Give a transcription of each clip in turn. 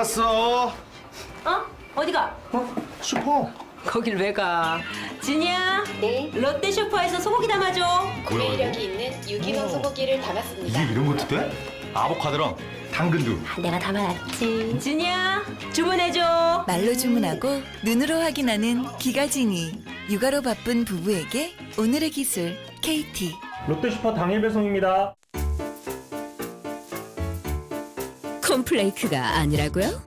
알았어. 어디가? 슈퍼. 거길 왜 가? 진이야? 네, 롯데 슈퍼에서 소고기 담아줘. 구매력이 있는 유기농 소고기를 담았습니다. 이게 이런 것도 돼? 아보카도랑 당근도. 내가 담아놨지. 진이야, 주문해줘. 말로 주문하고 눈으로 확인하는 기가진이. 육아로 바쁜 부부에게 오늘의 기술 KT. 롯데슈퍼 당일 배송입니다. 콘플레이크가 아니라고요?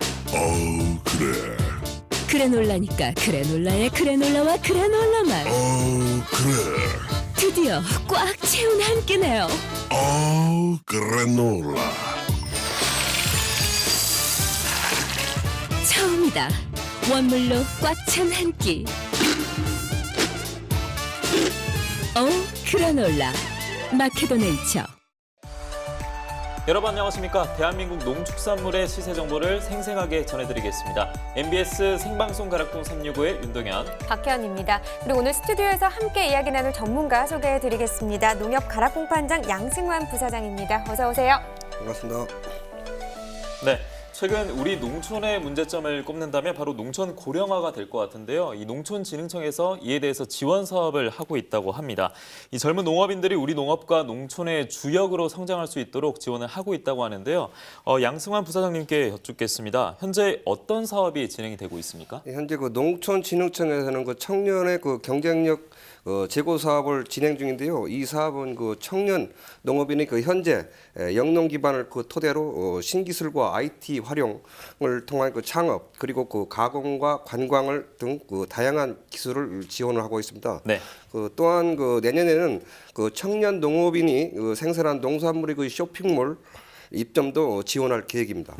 그래. 그래놀라니까 그래놀라의 그래놀라와 그래놀라만. 그래. 드디어 꽉 채운 한 끼네요. 그래놀라. 처음이다. 원물로 꽉 찬 한 끼. 그래놀라. 마케도 네이처. 여러분 안녕하십니까. 대한민국 농축산물의 시세 정보를 생생하게 전해드리겠습니다. MBS 생방송 가락동 365의 윤동현. 박혜연입니다. 그리고 오늘 스튜디오에서 함께 이야기 나눌 전문가 소개해드리겠습니다. 농협 가락공판장 양승환 부사장입니다. 어서 오세요. 반갑습니다. 네. 최근 우리 농촌의 문제점을 꼽는다면 바로 농촌 고령화가 될 것 같은데요. 이 농촌진흥청에서 이에 대해서 지원 사업을 하고 있다고 합니다. 이 젊은 농업인들이 우리 농업과 농촌의 주역으로 성장할 수 있도록 지원을 하고 있다고 하는데요. 양승환 부사장님께 여쭙겠습니다. 현재 어떤 사업이 진행이 되고 있습니까? 현재 그 농촌진흥청에서는 그 청년의 그 경쟁력 제고 사업을 진행 중인데요. 이 사업은 그 청년 농업인의 그 현재 영농 기반을 그 토대로 신기술과 IT 활용을 통한 그 창업 그리고 그 가공과 관광을 등 그 다양한 기술을 지원을 하고 있습니다. 네. 또한 그 내년에는 그 청년 농업인이 그 생산한 농산물의 그 쇼핑몰 입점도 지원할 계획입니다.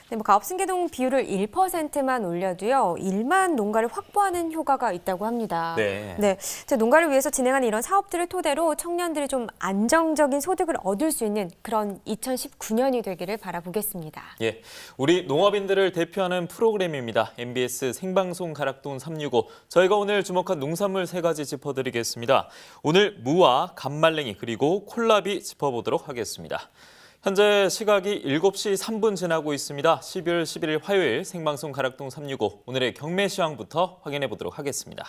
네, 가업승계동 비율을 1%만 올려도요, 1만 농가를 확보하는 효과가 있다고 합니다. 네. 농가를 위해서 진행하는 이런 사업들을 토대로 청년들이 좀 안정적인 소득을 얻을 수 있는 그런 2019년이 되기를 바라보겠습니다. 예, 우리 농업인들을 대표하는 프로그램입니다. MBS 생방송 가락동 365. 저희가 오늘 주목한 농산물 3가지 짚어드리겠습니다. 오늘 무와 감말랭이 그리고 콜라비 짚어보도록 하겠습니다. 현재 시각이 7시 3분 지나고 있습니다. 12월 11일 화요일 생방송 가락동 365. 오늘의 경매 시황부터 확인해 보도록 하겠습니다.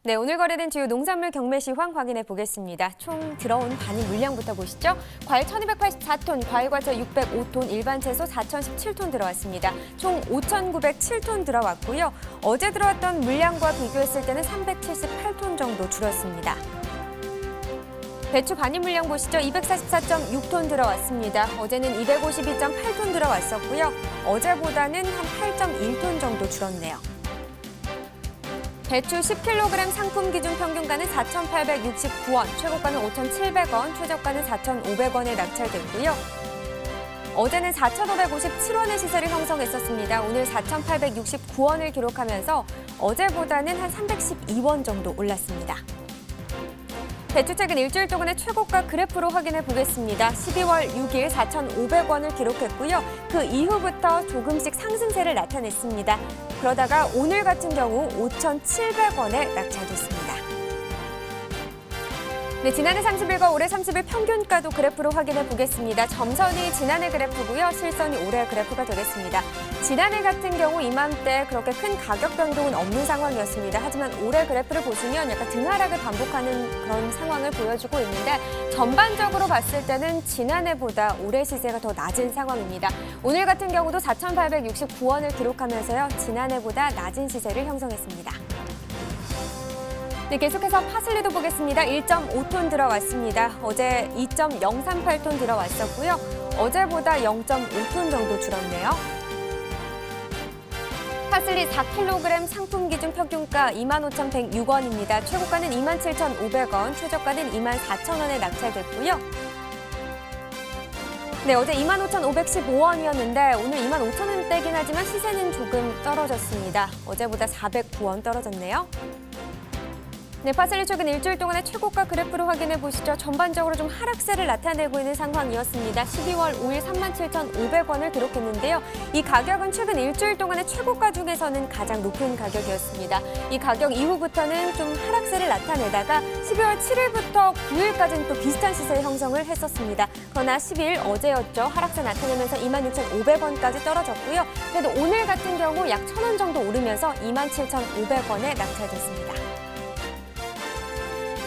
네, 오늘 거래된 주요 농산물 경매 시황 확인해 보겠습니다. 총 들어온 반입 물량부터 보시죠. 과일 1284톤, 과일과채 605톤, 일반 채소 4017톤 들어왔습니다. 총 5907톤 들어왔고요. 어제 들어왔던 물량과 비교했을 때는 378톤 정도 줄었습니다. 배추 반입 물량 보시죠. 244.6톤 들어왔습니다. 어제는 252.8톤 들어왔었고요. 어제보다는 한 8.1톤 정도 줄었네요. 배추 10kg 상품 기준 평균가는 4,869원, 최고가는 5,700원, 최저가는 4,500원에 낙찰됐고요. 어제는 4,557원의 시세를 형성했었습니다. 오늘 4,869원을 기록하면서 어제보다는 한 312원 정도 올랐습니다. 배추 최근 일주일 동안의 최고가 그래프로 확인해 보겠습니다. 12월 6일 4,500원을 기록했고요. 그 이후부터 조금씩 상승세를 나타냈습니다. 그러다가 오늘 같은 경우 5,700원에 낙찰됐습니다. 네, 지난해 30일과 올해 30일 평균가도 그래프로 확인해 보겠습니다. 점선이 지난해 그래프고요. 실선이 올해 그래프가 되겠습니다. 지난해 같은 경우 이맘때 그렇게 큰 가격 변동은 없는 상황이었습니다. 하지만 올해 그래프를 보시면 약간 등하락을 반복하는 그런 상황을 보여주고 있는데 전반적으로 봤을 때는 지난해보다 올해 시세가 더 낮은 상황입니다. 오늘 같은 경우도 4,869원을 기록하면서요. 지난해보다 낮은 시세를 형성했습니다. 네, 계속해서 파슬리도 보겠습니다. 1.5톤 들어왔습니다. 어제 2.038톤 들어왔었고요. 어제보다 0.5톤 정도 줄었네요. 파슬리 4kg 상품 기준 평균가 25,106원입니다. 최고가는 27,500원, 최저가는 24,000원에 낙찰됐고요. 네, 어제 25,515원이었는데 오늘 25,000원대긴 하지만 시세는 조금 떨어졌습니다. 어제보다 409원 떨어졌네요. 네, 파슬리 최근 일주일 동안의 최고가 그래프를 확인해 보시죠. 전반적으로 좀 하락세를 나타내고 있는 상황이었습니다. 12월 5일 37,500원을 기록했는데요. 이 가격은 최근 일주일 동안의 최고가 중에서는 가장 높은 가격이었습니다. 이 가격 이후부터는 좀 하락세를 나타내다가 12월 7일부터 9일까지는 또 비슷한 시세 형성을 했었습니다. 그러나 10일 어제였죠. 하락세 나타내면서 26,500원까지 떨어졌고요. 그래도 오늘 같은 경우 약 1,000원 정도 오르면서 27,500원에 낙찰됐습니다.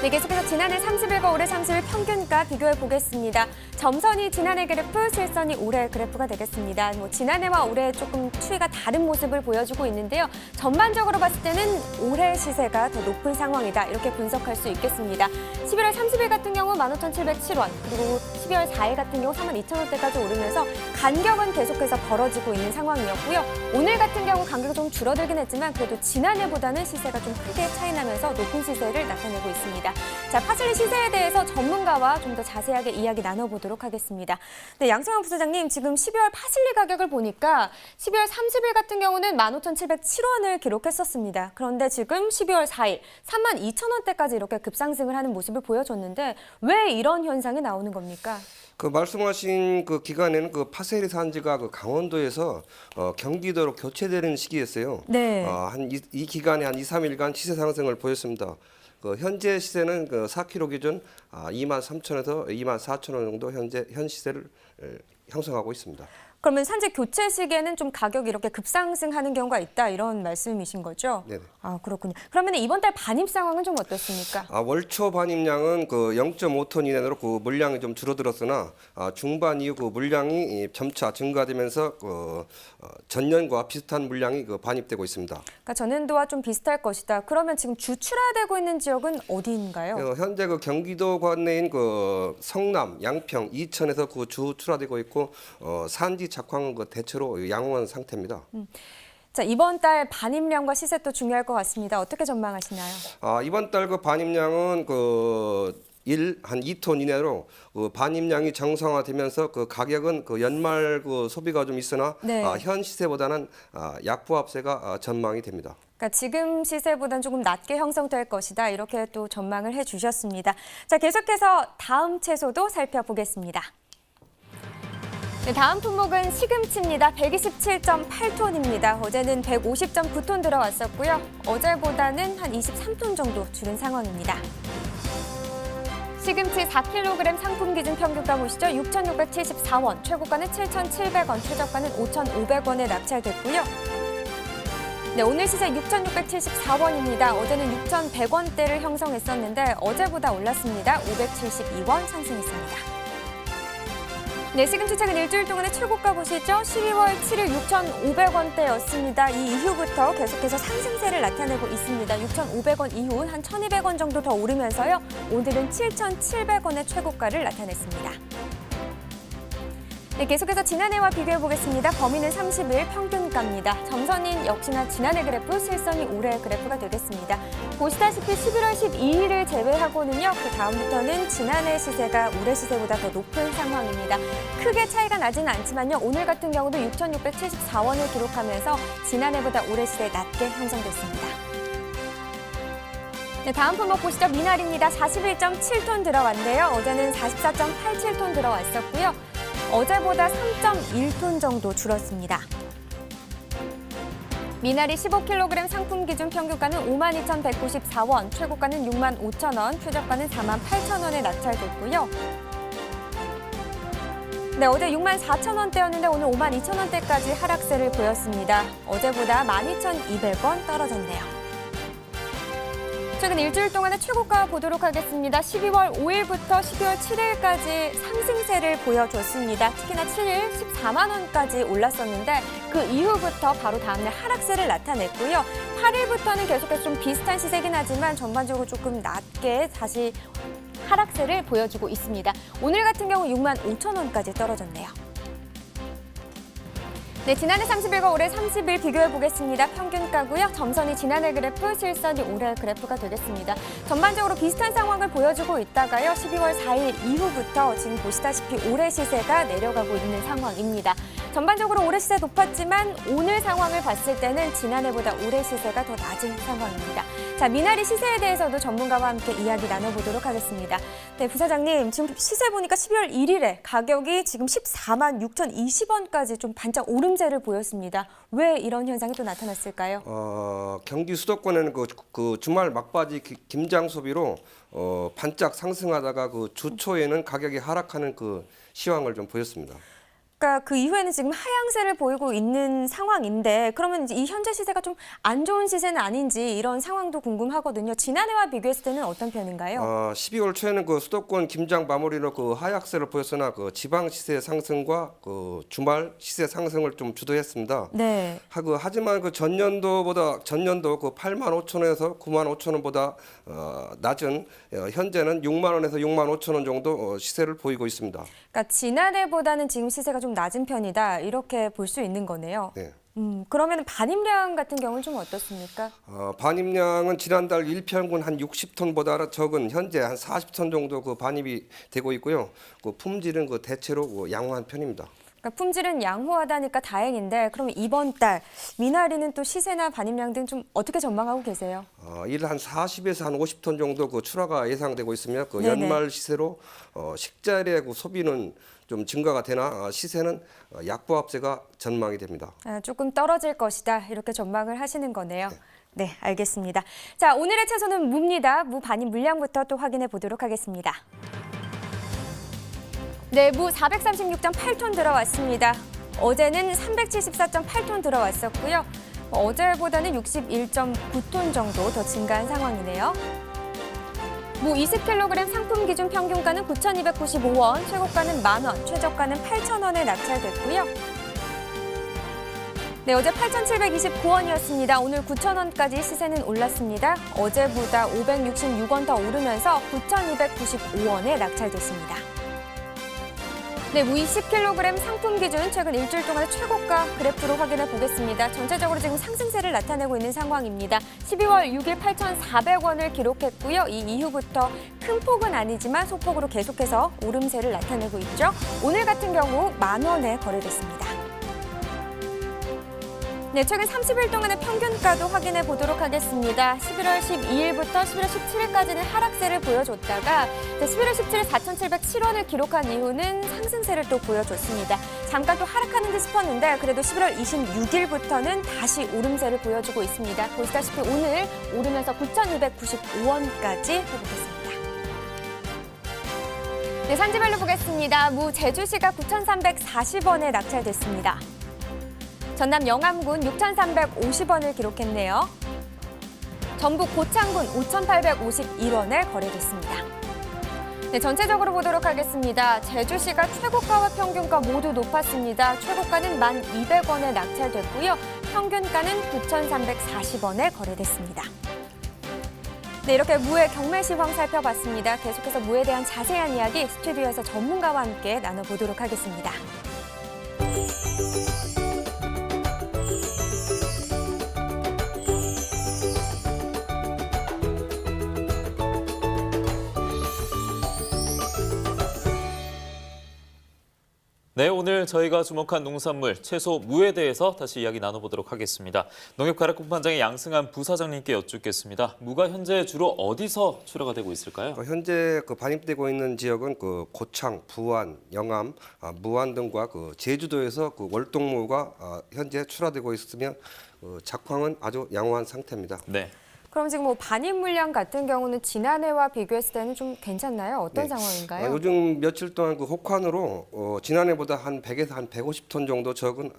네, 계속해서 지난해 30일과 올해 30일 평균가 비교해 보겠습니다. 점선이 지난해 그래프, 실선이 올해 그래프가 되겠습니다. 지난해와 올해 조금 추이가 다른 모습을 보여주고 있는데요. 전반적으로 봤을 때는 올해 시세가 더 높은 상황이다. 이렇게 분석할 수 있겠습니다. 11월 30일 같은 경우 15,707원, 그리고 12월 4일 같은 경우 42,000원대까지 오르면서 간격은 계속해서 벌어지고 있는 상황이었고요. 오늘 같은 경우 간격이 좀 줄어들긴 했지만 그래도 지난해보다는 시세가 좀 크게 차이나면서 높은 시세를 나타내고 있습니다. 자, 파슬리 시세에 대해서 전문가와 좀 더 자세하게 이야기 나눠보도록 하겠습니다. 네, 양승환 부사장님, 지금 12월 파슬리 가격을 보니까 12월 30일 같은 경우는 15,707원을 기록했었습니다. 그런데 지금 12월 4일 32,000원대까지 이렇게 급상승을 하는 모습을 보여줬는데 왜 이런 현상이 나오는 겁니까? 그 말씀하신 그 기간에는 그 파세리 산지가 그 강원도에서 경기도로 교체되는 시기였어요. 네. 이 기간에 한 2, 3일간 시세 상승을 보였습니다. 그 현재 시세는 그 4kg 기준 23,000원에서 24,000원 정도 현 시세를 형성하고 있습니다. 그러면 산지 교체 시기에는 좀 가격이 이렇게 급상승하는 경우가 있다 이런 말씀이신 거죠? 네. 아, 그렇군요. 그러면 이번 달 반입 상황은 좀 어떻습니까? 월초 반입량은 그 0.5톤 이내로 그 물량이 좀 줄어들었으나 중반 이후 그 물량이 점차 증가되면서 전년과 비슷한 물량이 그 반입되고 있습니다. 그러니까 전년도와 좀 비슷할 것이다. 그러면 지금 주출하되고 있는 지역은 어디인가요? 현재 그 경기도 관내인 그 성남, 양평, 이천에서 그 주출하되고 있고 산지 작황은 그 대체로 양호한 상태입니다. 자, 이번 달 반입량과 시세 또 중요할 것 같습니다. 어떻게 전망하시나요? 이번 달 그 반입량은 한 2톤 이내로 그 반입량이 정상화되면서 그 가격은 그 연말 그 소비가 좀 있으나 네. 현 시세보다는 약부합세가 전망이 됩니다. 그러니까 지금 시세보다는 조금 낮게 형성될 것이다. 이렇게 또 전망을 해주셨습니다. 자, 계속해서 다음 채소도 살펴보겠습니다. 네, 다음 품목은 시금치입니다. 127.8톤입니다. 어제는 150.9톤 들어왔었고요. 어제보다는 한 23톤 정도 줄은 상황입니다. 시금치 4kg 상품 기준 평균가 보시죠. 6,674원, 최고가는 7,700원, 최저가는 5,500원에 낙찰됐고요. 네, 오늘 시세 6,674원입니다. 어제는 6,100원대를 형성했었는데 어제보다 올랐습니다. 572원 상승했습니다. 네, 시금치 최근 일주일 동안의 최고가 보시죠. 12월 7일 6,500원대였습니다. 이 이후부터 계속해서 상승세를 나타내고 있습니다. 6,500원 이후 한 1,200원 정도 더 오르면서요. 오늘은 7,700원의 최고가를 나타냈습니다. 네, 계속해서 지난해와 비교해 보겠습니다. 범위는 30일 평균가입니다. 점선인 역시나 지난해 그래프, 실선이 올해 그래프가 되겠습니다. 보시다시피 11월 12일을 제외하고는요. 그 다음부터는 지난해 시세가 올해 시세보다 더 높은 상황입니다. 크게 차이가 나지는 않지만요. 오늘 같은 경우도 6,674원을 기록하면서 지난해보다 올해 시세 낮게 형성됐습니다. 네, 다음 품목 보시죠. 미나리입니다. 41.7톤 들어왔는데요. 어제는 44.87톤 들어왔었고요. 어제보다 3.1톤 정도 줄었습니다. 미나리 15kg 상품 기준 평균가는 52,194원, 최고가는 65,000원, 최저가는 48,000원에 낙찰됐고요. 네, 어제 64,000원대였는데 오늘 52,000원대까지 하락세를 보였습니다. 어제보다 12,200원 떨어졌네요. 최근 일주일 동안의 최고가 보도록 하겠습니다. 12월 5일부터 12월 7일까지 상승세를 보여줬습니다. 특히나 7일 14만 원까지 올랐었는데 그 이후부터 바로 다음날 하락세를 나타냈고요. 8일부터는 계속해서 좀 비슷한 시세긴 하지만 전반적으로 조금 낮게 다시 하락세를 보여주고 있습니다. 오늘 같은 경우 65,000원까지 떨어졌네요. 네, 지난해 30일과 올해 30일 비교해 보겠습니다. 평균가고요. 점선이 지난해 그래프, 실선이 올해 그래프가 되겠습니다. 전반적으로 비슷한 상황을 보여주고 있다가요. 12월 4일 이후부터 지금 보시다시피 올해 시세가 내려가고 있는 상황입니다. 전반적으로 올해 시세 높았지만 오늘 상황을 봤을 때는 지난해보다 올해 시세가 더 낮은 상황입니다. 자, 미나리 시세에 대해서도 전문가와 함께 이야기 나눠보도록 하겠습니다. 네, 부사장님, 지금 시세 보니까 12월 1일에 가격이 지금 14만 6,020원까지 좀 반짝 오름세를 보였습니다. 왜 이런 현상이 또 나타났을까요? 경기 수도권에는 그 주말 막바지 김장 소비로 반짝 상승하다가 그 주 초에는 가격이 하락하는 그 시황을 좀 보였습니다. 그러니까 그 이후에는 지금 하향세를 보이고 있는 상황인데 그러면 이제 이 현재 시세가 좀 안 좋은 시세는 아닌지 이런 상황도 궁금하거든요. 지난해와 비교했을 때는 어떤 편인가요? 12월 초에는 그 수도권 김장 마무리로 그 하락세를 보였으나 그 지방 시세 상승과 그 주말 시세 상승을 좀 주도했습니다. 네. 하지만 그 전년도 그 8만 5천 원에서 9만 5천 원보다 낮은 현재는 6만 원에서 6만 5천 원 정도 시세를 보이고 있습니다. 그러니까 지난해보다는 지금 시세가 좀 낮은 편이다 이렇게 볼 수 있는 거네요. 네. 그러면 반입량 같은 경우는 좀 어떻습니까? 반입량은 지난달 일평균 한 60톤보다 적은 현재 한 40톤 정도 그 반입이 되고 있고요. 그 품질은 그 대체로 양호한 편입니다. 그러니까 품질은 양호하다니까 다행인데 그럼 이번 달 미나리는 또 시세나 반입량 등 좀 어떻게 전망하고 계세요? 일 한 40에서 한 50톤 정도 그 출하가 예상되고 있으며 그 네네. 연말 시세로 식재료 그 소비는 좀 증가가 되나 시세는 약보합세가 전망이 됩니다. 조금 떨어질 것이다 이렇게 전망을 하시는 거네요. 네, 알겠습니다. 자, 오늘의 채소는 무입니다. 무 반입 물량부터 또 확인해 보도록 하겠습니다. 네, 무 436.8톤 들어왔습니다. 어제는 374.8톤 들어왔었고요. 어제보다는 61.9톤 정도 더 증가한 상황이네요. 무 20kg 상품 기준 평균가는 9,295원, 최고가는 만원, 최저가는 8,000원에 낙찰됐고요. 네, 어제 8,729원이었습니다. 오늘 9,000원까지 시세는 올랐습니다. 어제보다 566원 더 오르면서 9,295원에 낙찰됐습니다. 네, 무 20kg 상품 기준 최근 일주일 동안의 최고가 그래프로 확인해 보겠습니다. 전체적으로 지금 상승세를 나타내고 있는 상황입니다. 12월 6일 8,400원을 기록했고요. 이 이후부터 큰 폭은 아니지만 소폭으로 계속해서 오름세를 나타내고 있죠. 오늘 같은 경우 만원에 거래됐습니다. 네, 최근 30일 동안의 평균가도 확인해 보도록 하겠습니다. 11월 12일부터 11월 17일까지는 하락세를 보여줬다가 11월 17일 4,707원을 기록한 이후는 상승세를 또 보여줬습니다. 잠깐 또 하락하는 듯 싶었는데 그래도 11월 26일부터는 다시 오름세를 보여주고 있습니다. 보시다시피 오늘 오르면서 9,295원까지 회복했습니다. 네, 산지별로 보겠습니다. 무 제주시가 9,340원에 낙찰됐습니다. 전남 영암군 6,350원을 기록했네요. 전북 고창군 5,851원에 거래됐습니다. 네, 전체적으로 보도록 하겠습니다. 제주시가 최고가와 평균가 모두 높았습니다. 최고가는 1,200원에 낙찰됐고요. 평균가는 9,340원에 거래됐습니다. 네, 이렇게 무의 경매 시황 살펴봤습니다. 계속해서 무에 대한 자세한 이야기 스튜디오에서 전문가와 함께 나눠보도록 하겠습니다. 네, 오늘 저희가 주목한 농산물, 채소, 무에 대해서 다시 이야기 나눠보도록 하겠습니다. 농협가락공판장의 양승한 부사장님께 여쭙겠습니다. 무가 현재 주로 어디서 출하가 되고 있을까요? 현재 그 반입되고 있는 지역은 그 고창, 부안, 영암, 무안 등과 그 제주도에서 그 월동무가 현재 출하되고 있으며 작황은 아주 양호한 상태입니다. 네. 그럼 지금 뭐 반입 물량 같은 경우는 지난해와 비교했을 때는 좀 괜찮나요? 어떤 상황인가요? 요즘 며칠 동안 그 혹한으로 지난해보다 한 100에서 한 150톤 정도 적은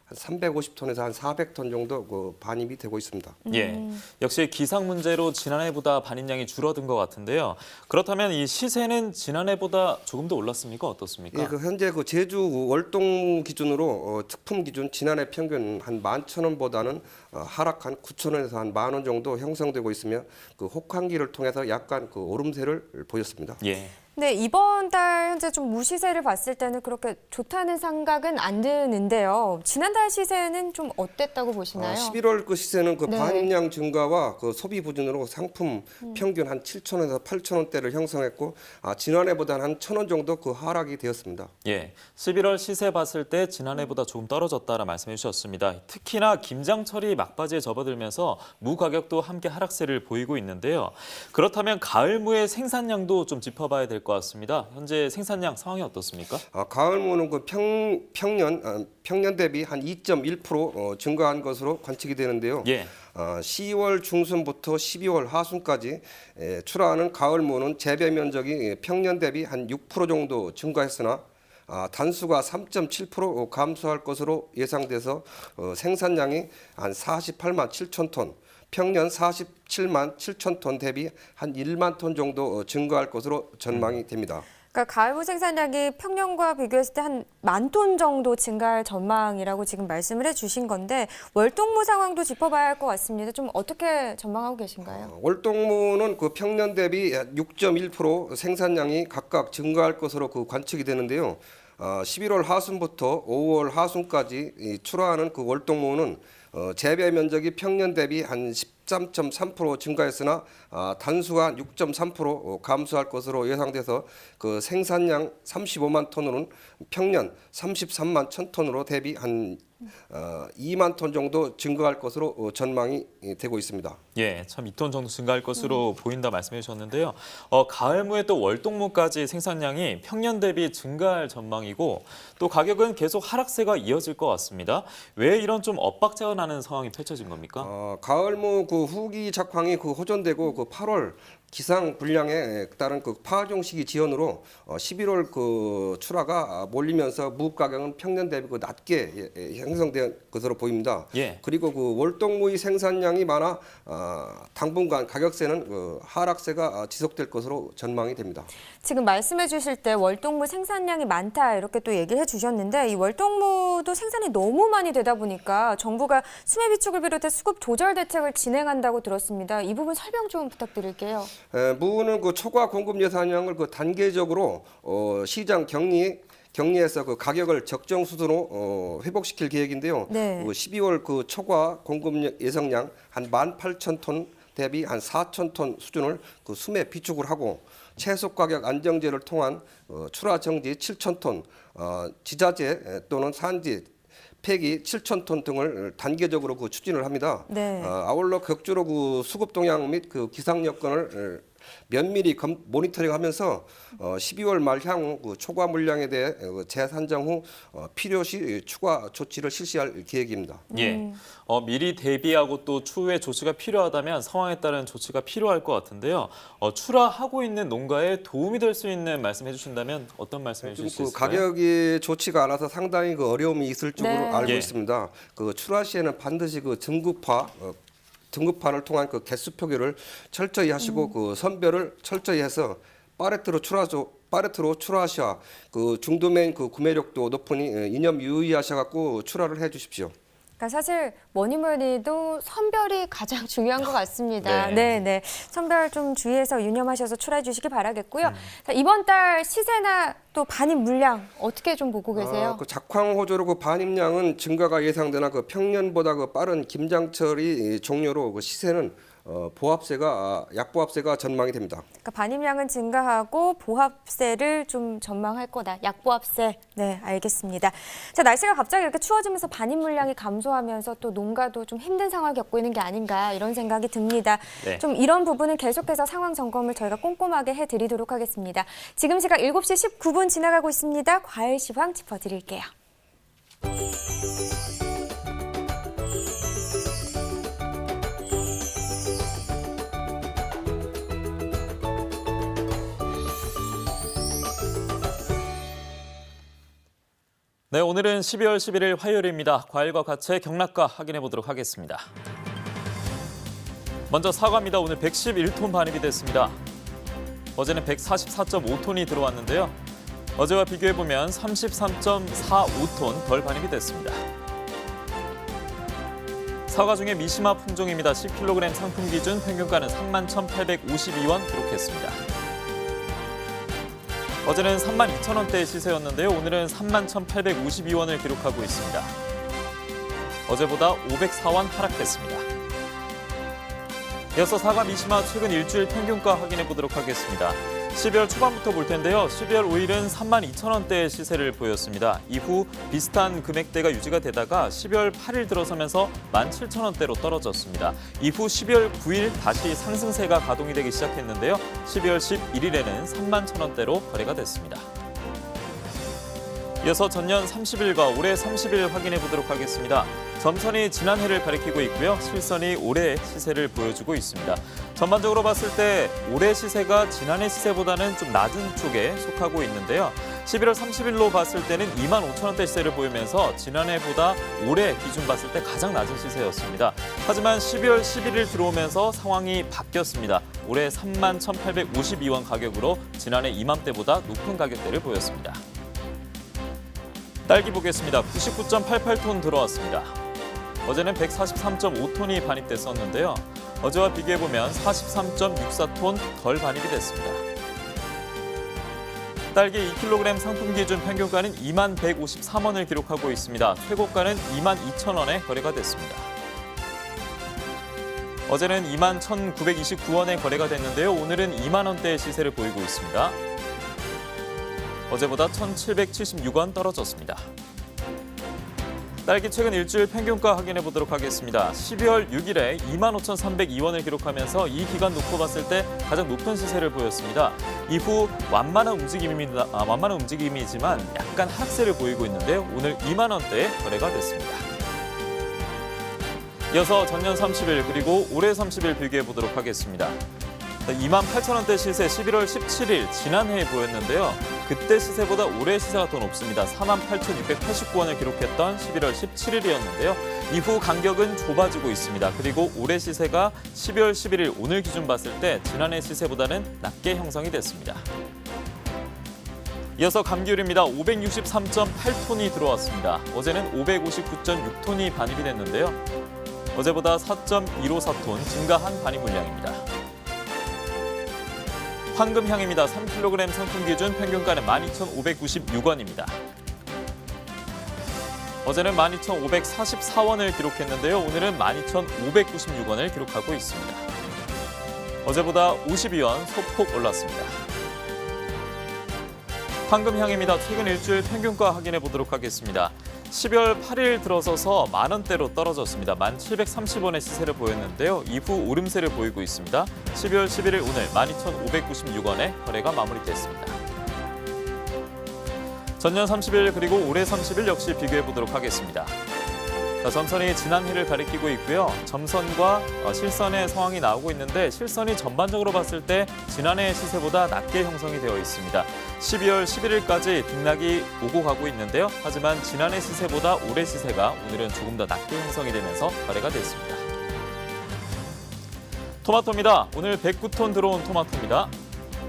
한 350톤에서 한 400톤 정도 그 반입이 되고 있습니다. 예, 역시 기상 문제로 지난해보다 반입량이 줄어든 것 같은데요. 그렇다면 이 시세는 지난해보다 조금 더 올랐습니까? 어떻습니까? 예, 그 현재 그 제주 월동 기준으로 특품 기준 지난해 평균 한 11,000원보다는 하락한 9,000원에서 한 10,000원 정도 형성되고 있으며 그 혹한기를 통해서 약간 그 오름세를 보였습니다. 예. 네, 이번 달 현재 좀 무 시세를 봤을 때는 그렇게 좋다는 생각은 안 드는데요. 지난달 시세는 좀 어땠다고 보시나요? 11월 그 시세는 그 네. 반입량 증가와 그 소비 부진으로 상품 평균 한 7,000원에서 8,000원대를 형성했고 지난해보다는 한 1,000원 정도 그 하락이 되었습니다. 예, 11월 시세 봤을 때 지난해보다 조금 떨어졌다라 말씀해 주셨습니다. 특히나 김장철이 막바지에 접어들면서 무 가격도 함께 하락세를 보이고 있는데요. 그렇다면 가을 무의 생산량도 좀 짚어봐야 될 것 같습니다. 현재 생산량 상황이 어떻습니까? 가을 무는 그 평년 대비 한 2.1% 증가한 것으로 관측이 되는데요. 예. 10월 중순부터 12월 하순까지 출하하는 가을 무는 재배 면적이 평년 대비 한 6% 정도 증가했으나 단수가 3.7% 감소할 것으로 예상돼서 생산량이 한 48만 7천 톤, 평년 47만 7천 톤 대비 한 1만 톤 정도 증가할 것으로 전망이 됩니다. 그러니까 가을무 생산량이 평년과 비교했을 때 한 10,000톤 정도 증가할 전망이라고 지금 말씀을 해주신 건데 월동무 상황도 짚어봐야 할 것 같습니다. 좀 어떻게 전망하고 계신가요? 월동무는 그 평년 대비 6.1% 생산량이 각각 증가할 것으로 그 관측이 되는데요. 11월 하순부터 5월 하순까지 출하하는 그 월동무는 재배 면적이 평년 대비 한 13.3% 증가했으나 단수가 6.3% 감소할 것으로 예상돼서 그 생산량 35만 톤으로는 평년 33만 1,000톤으로 대비 한 2만 톤 정도 증가할 것으로 전망이 되고 있습니다. 예, 참 2톤 정도 증가할 것으로 보인다 말씀해 주셨는데요. 가을무에 또 월동무까지 생산량이 평년 대비 증가할 전망이고 또 가격은 계속 하락세가 이어질 것 같습니다. 왜 이런 좀 엇박자가 나는 상황이 펼쳐진 겁니까? 가을무 그 후기 작황이 그 호전되고 그 8월 기상 불량에 따른 그 파종 시기 지연으로 11월 그 출하가 몰리면서 무 가격은 평년 대비 그 낮게 형성된 것으로 보입니다. 예. 그리고 그 월동무의 생산량이 많아 당분간 가격세는 그 하락세가 지속될 것으로 전망이 됩니다. 지금 말씀해 주실 때 월동무 생산량이 많다 이렇게 또 얘기를 해주셨는데 이 월동무도 생산이 너무 많이 되다 보니까 정부가 수매 비축을 비롯해 수급 조절 대책을 진행한다고 들었습니다. 이 부분 설명 좀 부탁드릴게요. 무는 그 초과 공급 예산량을 그 단계적으로 시장 격리해서 그 가격을 적정 수준으로 회복시킬 계획인데요. 네. 12월 그 초과 공급 예상량 한 18,000톤 대비 한 4,000톤 수준을 그 수매 비축을 하고 채소 가격 안정제를 통한 출하 정지 7,000톤, 지자재 또는 산지 폐기 7,000톤 등을 단계적으로 그 추진을 합니다. 네. 아울러 격주로 그 수급 동향 및 그 기상 여건을 면밀히 모니터링하면서 12월 말 향후 그 초과 물량에 대해 재산정 후 필요시 추가 조치를 실시할 계획입니다. 예, 미리 대비하고 또 추후에 조치가 필요하다면 상황에 따른 조치가 필요할 것 같은데요. 출하하고 있는 농가에 도움이 될 수 있는 말씀해 주신다면 어떤 말씀해 주실 수 그 있을까요? 가격이 좋지가 않아서 상당히 그 어려움이 있을 줄로 네. 알고 예. 있습니다. 그 출하 시에는 반드시 그 등급화를 통한 그 개수 표기를 철저히 하시고 그 선별을 철저히 해서 파레트로 출하하셔 그 중도메인 그 구매력도 높으니 이념 유의하셔 갖고 출하를 해 주십시오. 그러니까 사실 뭐니 뭐니 해도 선별이 가장 중요한 것 같습니다. 네. 네. 선별 좀 주의해서 유념하셔서 출하해 주시기 바라겠고요. 자, 이번 달 시세나 또 반입 물량 어떻게 좀 보고 계세요? 그 작황 호조로 그 반입량은 증가가 예상되나 그 평년보다 그 빠른 김장철이 종료로 그 시세는 약보합세가 전망이 됩니다. 그러니까 반입량은 증가하고 보합세를 좀 전망할 거다. 약보합세. 네, 알겠습니다. 자, 날씨가 갑자기 이렇게 추워지면서 반입 물량이 감소하면서 또 농가도 좀 힘든 상황을 겪고 있는 게 아닌가 이런 생각이 듭니다. 네. 좀 이런 부분은 계속해서 상황 점검을 저희가 꼼꼼하게 해드리도록 하겠습니다. 지금 시각 7시 19분 지나가고 있습니다. 과일 시황 짚어드릴게요. 네, 오늘은 12월 11일 화요일입니다. 과일과 가채 경락가 확인해 보도록 하겠습니다. 먼저 사과입니다. 오늘 111톤 반입이 됐습니다. 어제는 144.5톤이 들어왔는데요. 어제와 비교해보면 33.45톤 덜 반입이 됐습니다. 사과 중에 미시마 품종입니다. 10kg 상품 기준 평균가는 31,852원 기록했습니다. 어제는 32,000원대의 시세였는데요. 오늘은 31,852원을 기록하고 있습니다. 어제보다 504원 하락했습니다. 이어서 사과 미시마 최근 일주일 평균가 확인해 보도록 하겠습니다. 12월 초반부터 볼 텐데요. 12월 5일은 32,000원대의 시세를 보였습니다. 이후 비슷한 금액대가 유지가 되다가 12월 8일 들어서면서 17,000원대로 떨어졌습니다. 이후 12월 9일 다시 상승세가 가동이 되기 시작했는데요. 12월 11일에는 31,000원대로 거래가 됐습니다. 이어서 전년 30일과 올해 30일 확인해 보도록 하겠습니다. 점선이 지난해를 가리키고 있고요. 실선이 올해의 시세를 보여주고 있습니다. 전반적으로 봤을 때 올해 시세가 지난해 시세보다는 좀 낮은 쪽에 속하고 있는데요. 11월 30일로 봤을 때는 25,000원대 시세를 보이면서 지난해보다 올해 기준 봤을 때 가장 낮은 시세였습니다. 하지만 12월 11일 들어오면서 상황이 바뀌었습니다. 올해 31,852원 가격으로 지난해 이맘때보다 높은 가격대를 보였습니다. 딸기 보겠습니다. 99.88톤 들어왔습니다. 어제는 143.5톤이 반입됐었는데요. 어제와 비교해보면 43.64톤 덜 반입이 됐습니다. 딸기 2kg 상품 기준 평균가는 2153원을 기록하고 있습니다. 최고가는 22,000원에 거래가 됐습니다. 어제는 21,929원에 거래가 됐는데요. 오늘은 2만 원대의 시세를 보이고 있습니다. 어제보다 1,776원 떨어졌습니다. 딸기 최근 일주일 평균가 확인해 보도록 하겠습니다. 12월 6일에 25,302원을 기록하면서 이 기간 놓고 봤을 때 가장 높은 시세를 보였습니다. 이후 완만한 움직임이지만 약간 하락세를 보이고 있는데요. 오늘 2만 원대에 거래가 됐습니다. 이어서 전년 30일 그리고 올해 30일 비교해 보도록 하겠습니다. 28,000원대 시세 11월 17일 지난해에 보였는데요. 그때 시세보다 올해 시세가 더 높습니다. 48,689원을 기록했던 11월 17일이었는데요. 이후 간격은 좁아지고 있습니다. 그리고 올해 시세가 12월 11일 오늘 기준 봤을 때 지난해 시세보다는 낮게 형성이 됐습니다. 이어서 감귤입니다. 563.8톤이 들어왔습니다. 어제는 559.6톤이 반입이 됐는데요. 어제보다 4.154톤 증가한 반입 물량입니다. 황금향입니다. 3kg 상품 기준 평균가는 12,596원입니다. 어제는 12,544원을 기록했는데요. 오늘은 12,596원을 기록하고 있습니다. 어제보다 52원 소폭 올랐습니다. 황금향입니다. 최근 일주일 평균가 확인해 보도록 하겠습니다. 12월 8일 들어서서 만 원대로 떨어졌습니다. 1,730원의 시세를 보였는데요. 이후 오름세를 보이고 있습니다. 12월 11일 오늘 12,596원에 거래가 마무리됐습니다. 전년 30일 그리고 올해 30일 역시 비교해 보도록 하겠습니다. 점선이 지난해를 가리키고 있고요. 점선과 실선의 상황이 나오고 있는데 실선이 전반적으로 봤을 때 지난해 시세보다 낮게 형성이 되어 있습니다. 12월 11일까지 등락이 오고 가고 있는데요. 하지만 지난해 시세보다 올해 시세가 오늘은 조금 더 낮게 형성이 되면서 거래가 됐습니다. 토마토입니다. 오늘 109톤 들어온 토마토입니다.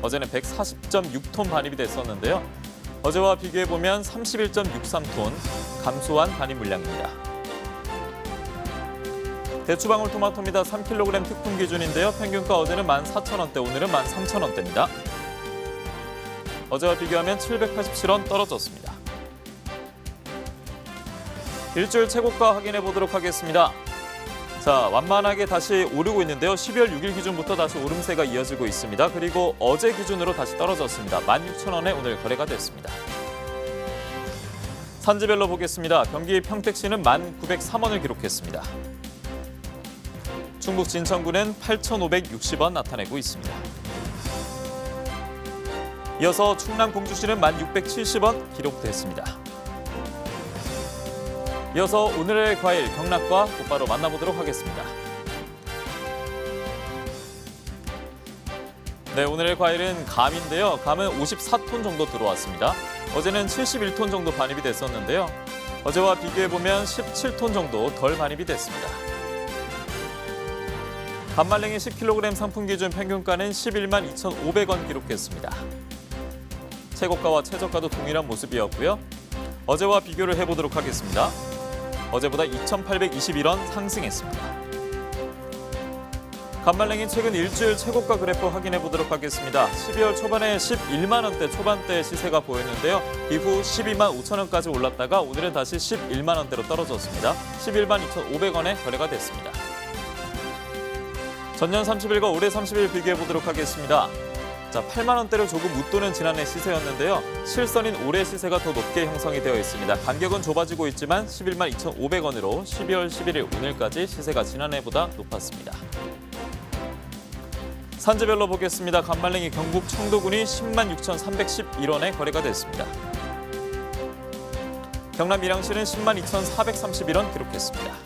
어제는 140.6톤 반입이 됐었는데요. 어제와 비교해보면 31.63톤 감소한 반입 물량입니다. 대추방울 토마토입니다. 3kg 특품 기준인데요. 평균가 어제는 14,000원대, 오늘은 13,000원대입니다. 어제와 비교하면 787원 떨어졌습니다. 일주일 최고가 확인해 보도록 하겠습니다. 자, 완만하게 다시 오르고 있는데요. 12월 6일 기준부터 다시 오름세가 이어지고 있습니다. 그리고 어제 기준으로 다시 떨어졌습니다. 16,000원에 오늘 거래가 됐습니다. 산지별로 보겠습니다. 경기 평택시는 1,903원을 기록했습니다. 충북 진천구는 8,560원 나타내고 있습니다. 이어서 충남 공주시는 1,670원 기록됐습니다. 이어서 오늘의 과일 경락과 곧바로 만나보도록 하겠습니다. 네, 오늘의 과일은 감인데요. 감은 54톤 정도 들어왔습니다. 어제는 71톤 정도 반입이 됐었는데요. 어제와 비교해보면 17톤 정도 덜 반입이 됐습니다. 감말랭이 10kg 상품 기준 평균가는 11만 2,500원 기록했습니다. 최고가와 최저가도 동일한 모습이었고요. 어제와 비교를 해보도록 하겠습니다. 어제보다 2,821원 상승했습니다. 간말랭이 최근 일주일 최고가 그래프 확인해 보도록 하겠습니다. 12월 초반에 11만 원대 초반대 시세가 보였는데요. 이후 12만 5천 원까지 올랐다가 오늘은 다시 11만 원대로 떨어졌습니다. 11만 2,500원에 거래가 됐습니다. 전년 30일과 올해 30일 비교해 보도록 하겠습니다. 자, 8만 원대를 조금 웃도는 지난해 시세였는데요. 실선인 올해 시세가 더 높게 형성이 되어 있습니다. 간격은 좁아지고 있지만 11만 2,500원으로 12월 11일 오늘까지 시세가 지난해보다 높았습니다. 산지별로 보겠습니다. 간말랭이 경북 청도군이 10만 6,311원에 거래가 됐습니다. 경남 밀양시는 10만 2,431원 기록했습니다.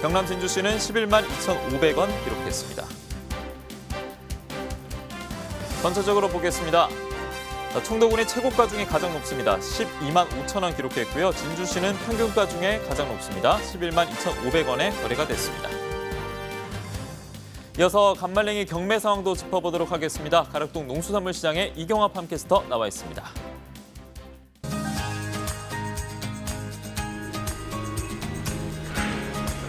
경남 진주시는 11만 2,500원 기록했습니다. 전체적으로 보겠습니다. 청도군의 최고가 중에 가장 높습니다. 12만 5천 원 기록했고요. 진주시는 평균가 중에 가장 높습니다. 11만 2,500원에 거래가 됐습니다. 이어서 간말랭이 경매 상황도 짚어보도록 하겠습니다. 가락동 농수산물시장에 이경화 팜캐스터 나와 있습니다.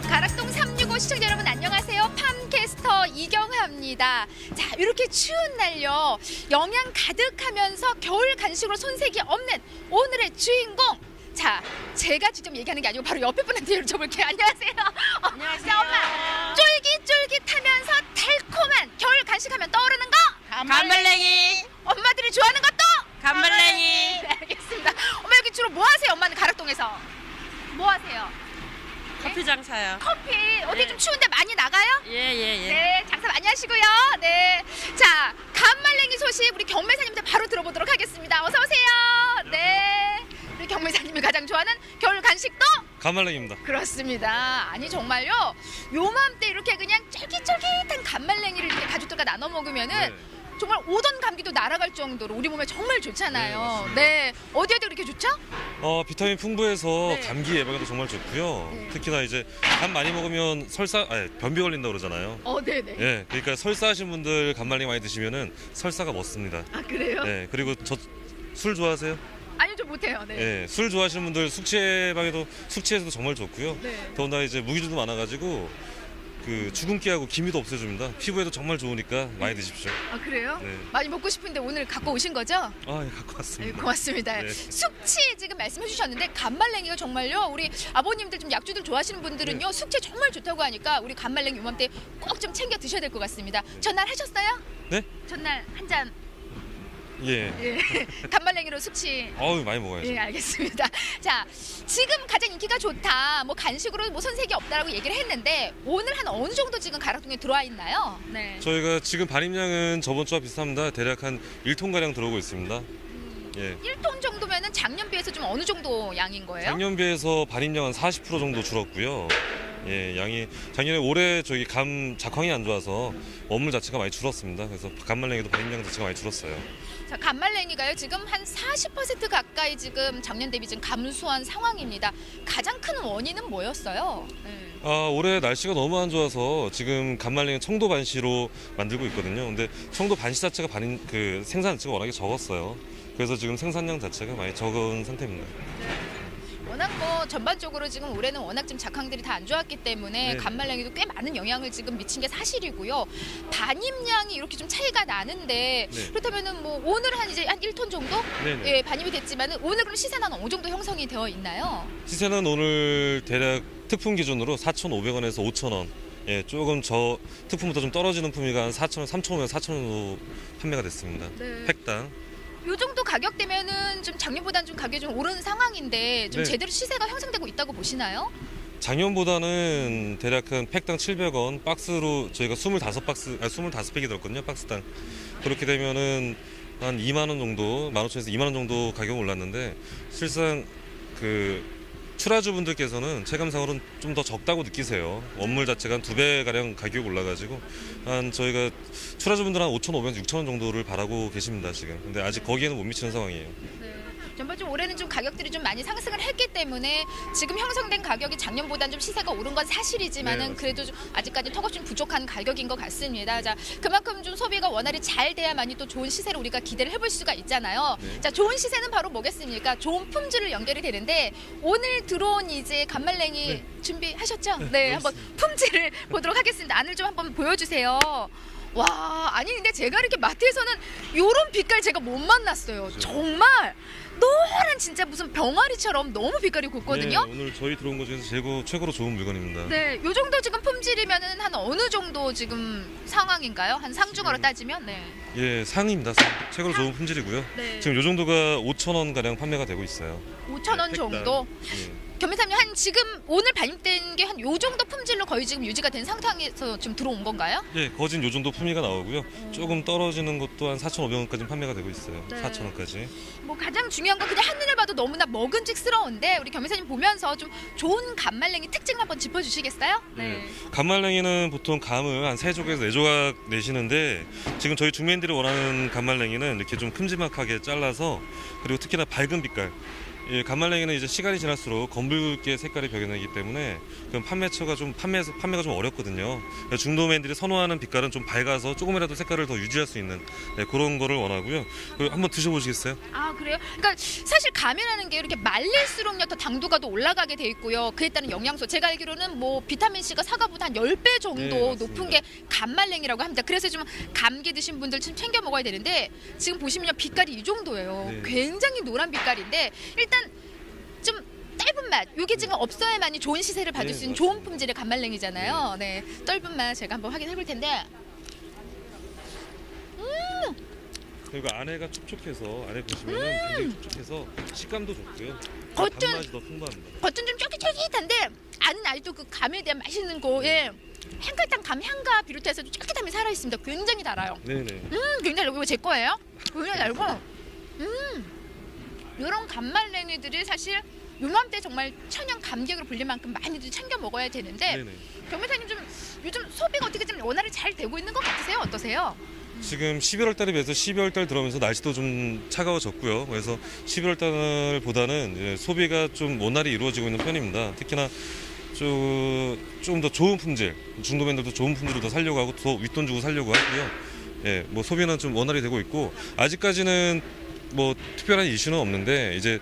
가락동 365 시청자 여러분 안녕하세요. 팜캐스터 이경화입니다. 자, 이렇게 추운 날요. 영양 가득하면서 겨울 간식으로 손색이 없는 오늘의 주인공. 자, 제가 직접 얘기하는 게 아니고 바로 옆에 분한테 여쭤볼게요. 안녕하세요. 안녕하세요. 자, 엄마. 쫄깃쫄깃하면서 달콤한 겨울 간식하면 떠오르는 거? 간말랭이. 엄마들이 좋아하는 것도? 간말랭이. 네, 알겠습니다. 엄마 여기 주로 뭐 하세요? 엄마는 가락동에서 뭐 하세요? 커피 장사요. 커피 어디 좀 추운데 많이 나가요? 예. 네, 장사 많이 하시고요. 네, 자, 간말랭이 소식 우리 경매사님들 바로 들어보도록 하겠습니다. 어서 오세요. 네, 우리 경매사님이 가장 좋아하는 겨울 간식도 간말랭이입니다. 그렇습니다. 아니 정말요. 요맘때 이렇게 그냥 쫄깃쫄깃한 간말랭이를 이렇게 가족들과 나눠 먹으면은 정말 오던 감기도 날아갈 정도로 우리 몸에 정말 좋잖아요. 네, 어디에 그렇게 좋죠? 비타민 풍부해서 네. 감기 예방에도 정말 좋고요. 특히나 이제 간 많이 먹으면 변비 걸린다 그러잖아요. 네네. 예, 그러니까 설사하신 분들 간말랭이 많이 드시면은 설사가 멎습니다. 아, 그래요? 네, 그리고 술 좋아하세요? 아니요, 좀 못해요. 네. 예, 술 좋아하시는 분들 숙취 예방에도 숙취에서도 정말 좋고요. 네. 더군다나 이제 무기질도 많아가지고 그 주근깨하고 기미도 없애줍니다. 피부에도 정말 좋으니까 많이 드십시오. 아, 그래요? 네. 많이 먹고 싶은데 오늘 갖고 오신 거죠? 예, 갖고 왔습니다. 네, 고맙습니다. 네. 숙취 지금 말씀해 주셨는데 간말랭이가 정말요. 우리 아버님들 좀 약주들 좋아하시는 분들은요. 숙취 정말 좋다고 하니까 우리 간말랭이 요맘때 꼭 좀 챙겨 드셔야 될 것 같습니다. 전날 하셨어요? 네? 전날 한 잔. 예. 예. 간말랭이로 숙취. 많이 먹어야죠. 예, 알겠습니다. 자, 지금 가장 인기가 좋다. 뭐 간식으로 뭐 손색이 없다라고 얘기를 했는데 오늘 한 어느 정도 지금 가락동에 들어와 있나요? 네. 저희가 지금 반입량은 저번 주와 비슷합니다. 대략 한 1톤가량 들어오고 있습니다. 예. 1톤 정도면은 작년 비해서 좀 어느 정도 양인 거예요? 작년 비해서 반입량은 40% 정도 줄었고요. 예, 양이 작년에 올해 저희 감 작황이 안 좋아서 원물 자체가 많이 줄었습니다. 그래서 간말랭이도 반입량 자체가 많이 줄었어요. 자, 간말랭이가요 지금 한 40% 가까이 지금 작년 대비 지금 감소한 상황입니다. 가장 큰 원인은 뭐였어요? 네. 올해 날씨가 너무 안 좋아서 지금 간말랭이 청도 반시로 만들고 있거든요. 근데 청도 반시 자체가 생산 자체가 워낙에 적었어요. 그래서 지금 생산량 자체가 많이 적은 상태입니다. 워낙 뭐 전반적으로 지금 올해는 워낙 좀 작황들이 다 안 좋았기 때문에 네. 간말랭이도 꽤 많은 영향을 지금 미친 게 사실이고요. 반입량이 이렇게 좀 차이가 나는데 네. 그렇다면은 뭐 오늘 한 이제 한 1톤 정도 네네. 예, 반입이 됐지만은 오늘 그럼 시세는 어느 정도 형성이 되어 있나요? 시세는 오늘 대략 특품 기준으로 4,500원에서 5,000원. 예, 조금 특품부터 좀 떨어지는 품위가 한 4,000원, 3,500원, 4,000원 정도 판매가 됐습니다. 네. 팩당. 요 정도 가격대면은 좀 작년보다는 좀 가격이 좀 오른 상황인데 좀 네. 제대로 시세가 형성되고 있다고 보시나요? 작년보다는 대략 한 팩당 700원, 박스로 저희가 25팩이 들었거든요, 박스당. 그렇게 되면은 한 2만 원 정도, 15,000원에서 2만 원 정도 가격이 올랐는데 실상 출하주분들께서는 체감상으로는 좀 더 적다고 느끼세요. 원물 자체가 한 2배 가량 가격이 올라가지고 저희가 출하주분들 한 5,500원, 6,000원 정도를 바라고 계십니다 지금. 근데 아직 거기에는 못 미치는 상황이에요. 네. 전반적으로 올해는 좀 가격들이 좀 많이 상승을 했기 때문에 지금 형성된 가격이 작년보다는 좀 시세가 오른 건 사실이지만은 네, 그래도 좀 아직까지 턱없이 좀 부족한 가격인 것 같습니다. 자, 그만큼 좀 소비가 원활히 잘 돼야만이 또 좋은 시세를 우리가 기대를 해볼 수가 있잖아요. 네. 자, 좋은 시세는 바로 뭐겠습니까? 좋은 품질을 연결이 되는데 오늘 들어온 이제 간말랭이 준비하셨죠? 네, 한번 품질을 보도록 하겠습니다. 안을 좀 한번 보여주세요. 와, 아니 근데 제가 이렇게 마트에서는 요런 빛깔 제가 못 만났어요. 정말 노란 진짜 무슨 병아리처럼 너무 빛깔이 곱거든요. 네, 오늘 저희 들어온 것 중에서 최고로 좋은 물건입니다. 네, 요 정도 지금 품질이면은 한 어느 정도 지금 상황인가요? 한 상중하로 따지면 네. 예, 상입니다. 최고로 좋은 품질이고요. 네. 지금 요 정도가 5,000원 가량 판매가 되고 있어요. 5,000원 네, 정도. 예. 겸사님 한 지금 오늘 반입된 게 한 요 정도 품질로 거의 지금 유지가 된 상태에서 지금 들어온 건가요? 예, 거진 요 정도 품위가 나오고요. 조금 떨어지는 것도 한 4,500원까지 판매가 되고 있어요. 네. 4,000원까지. 뭐 가장 중요한 건 그냥 한눈에 봐도 너무나 먹음직스러운데 우리 겸사님 보면서 좀 좋은 간말랭이 특징 한번 짚어주시겠어요? 네. 간말랭이는 보통 감을 한 3조각에서 4조각 내시는데 지금 저희 중매인들이 원하는 간말랭이는 이렇게 좀 큼지막하게 잘라서 그리고 특히나 밝은 빛깔. 예, 간말랭이는 이제 시간이 지날수록 검붉게 색깔이 벽여내기 때문에 그럼 판매가 좀 어렵거든요. 중도맨들이 선호하는 빛깔은 좀 밝아서 조금이라도 색깔을 더 유지할 수 있는 그런 거를 원하고요. 한번 드셔보시겠어요? 아, 그래요? 그러니까 사실 감이라는 게 이렇게 말릴수록요 더 당도가 더 올라가게 돼 있고요. 그에 따른 영양소 제가 알기로는 뭐 비타민 C가 사과보다 한 10배 정도 네, 높은 게 감말랭이라고 합니다. 그래서 좀 감기 드신 분들 좀 챙겨 먹어야 되는데 지금 보시면요 빛깔이 이 정도예요. 네. 굉장히 노란 빛깔인데 일단 좀 떫은 맛, 이게 지금 없어야만이 좋은 시세를 받을 네, 수 있는 맞습니다. 좋은 품질의 간말랭이잖아요. 네, 떫은 맛 제가 한번 확인해 볼 텐데 그리고 안에가 촉촉해서 안에 보시면은 굉장히 촉촉해서 식감도 좋고요. 겉은- 단맛이 더 풍부합니다. 겉은 좀 쫄깃쫄깃한데 안은 아직도 그 감에 대한 맛있는 거에 향긋한 감 향과 비롯해서 쫄깃함이 살아 있습니다. 굉장히 달아요. 네네. 굉장히 달고 이거 제 거예요. 굉장히 달고 이런 감말랭이들이 사실 요맘때 정말 천연 감격으로 불릴 만큼 많이들 챙겨 먹어야 되는데 네네. 경매사님 좀 요즘 소비가 어떻게 좀 원활히 잘 되고 있는 것 같으세요? 어떠세요? 지금 11월 달에 비해서 12월 달 들어오면서 날씨도 좀 차가워졌고요. 그래서 11월 달보다는 소비가 좀 원활히 이루어지고 있는 편입니다. 특히나 좀 더 좋은 품질, 중도맨들도 좋은 품질을 더 살려고 하고 더 윗돈 주고 살려고 하고요. 예, 뭐 소비는 좀 원활히 되고 있고 아직까지는 뭐 특별한 이슈는 없는데 이제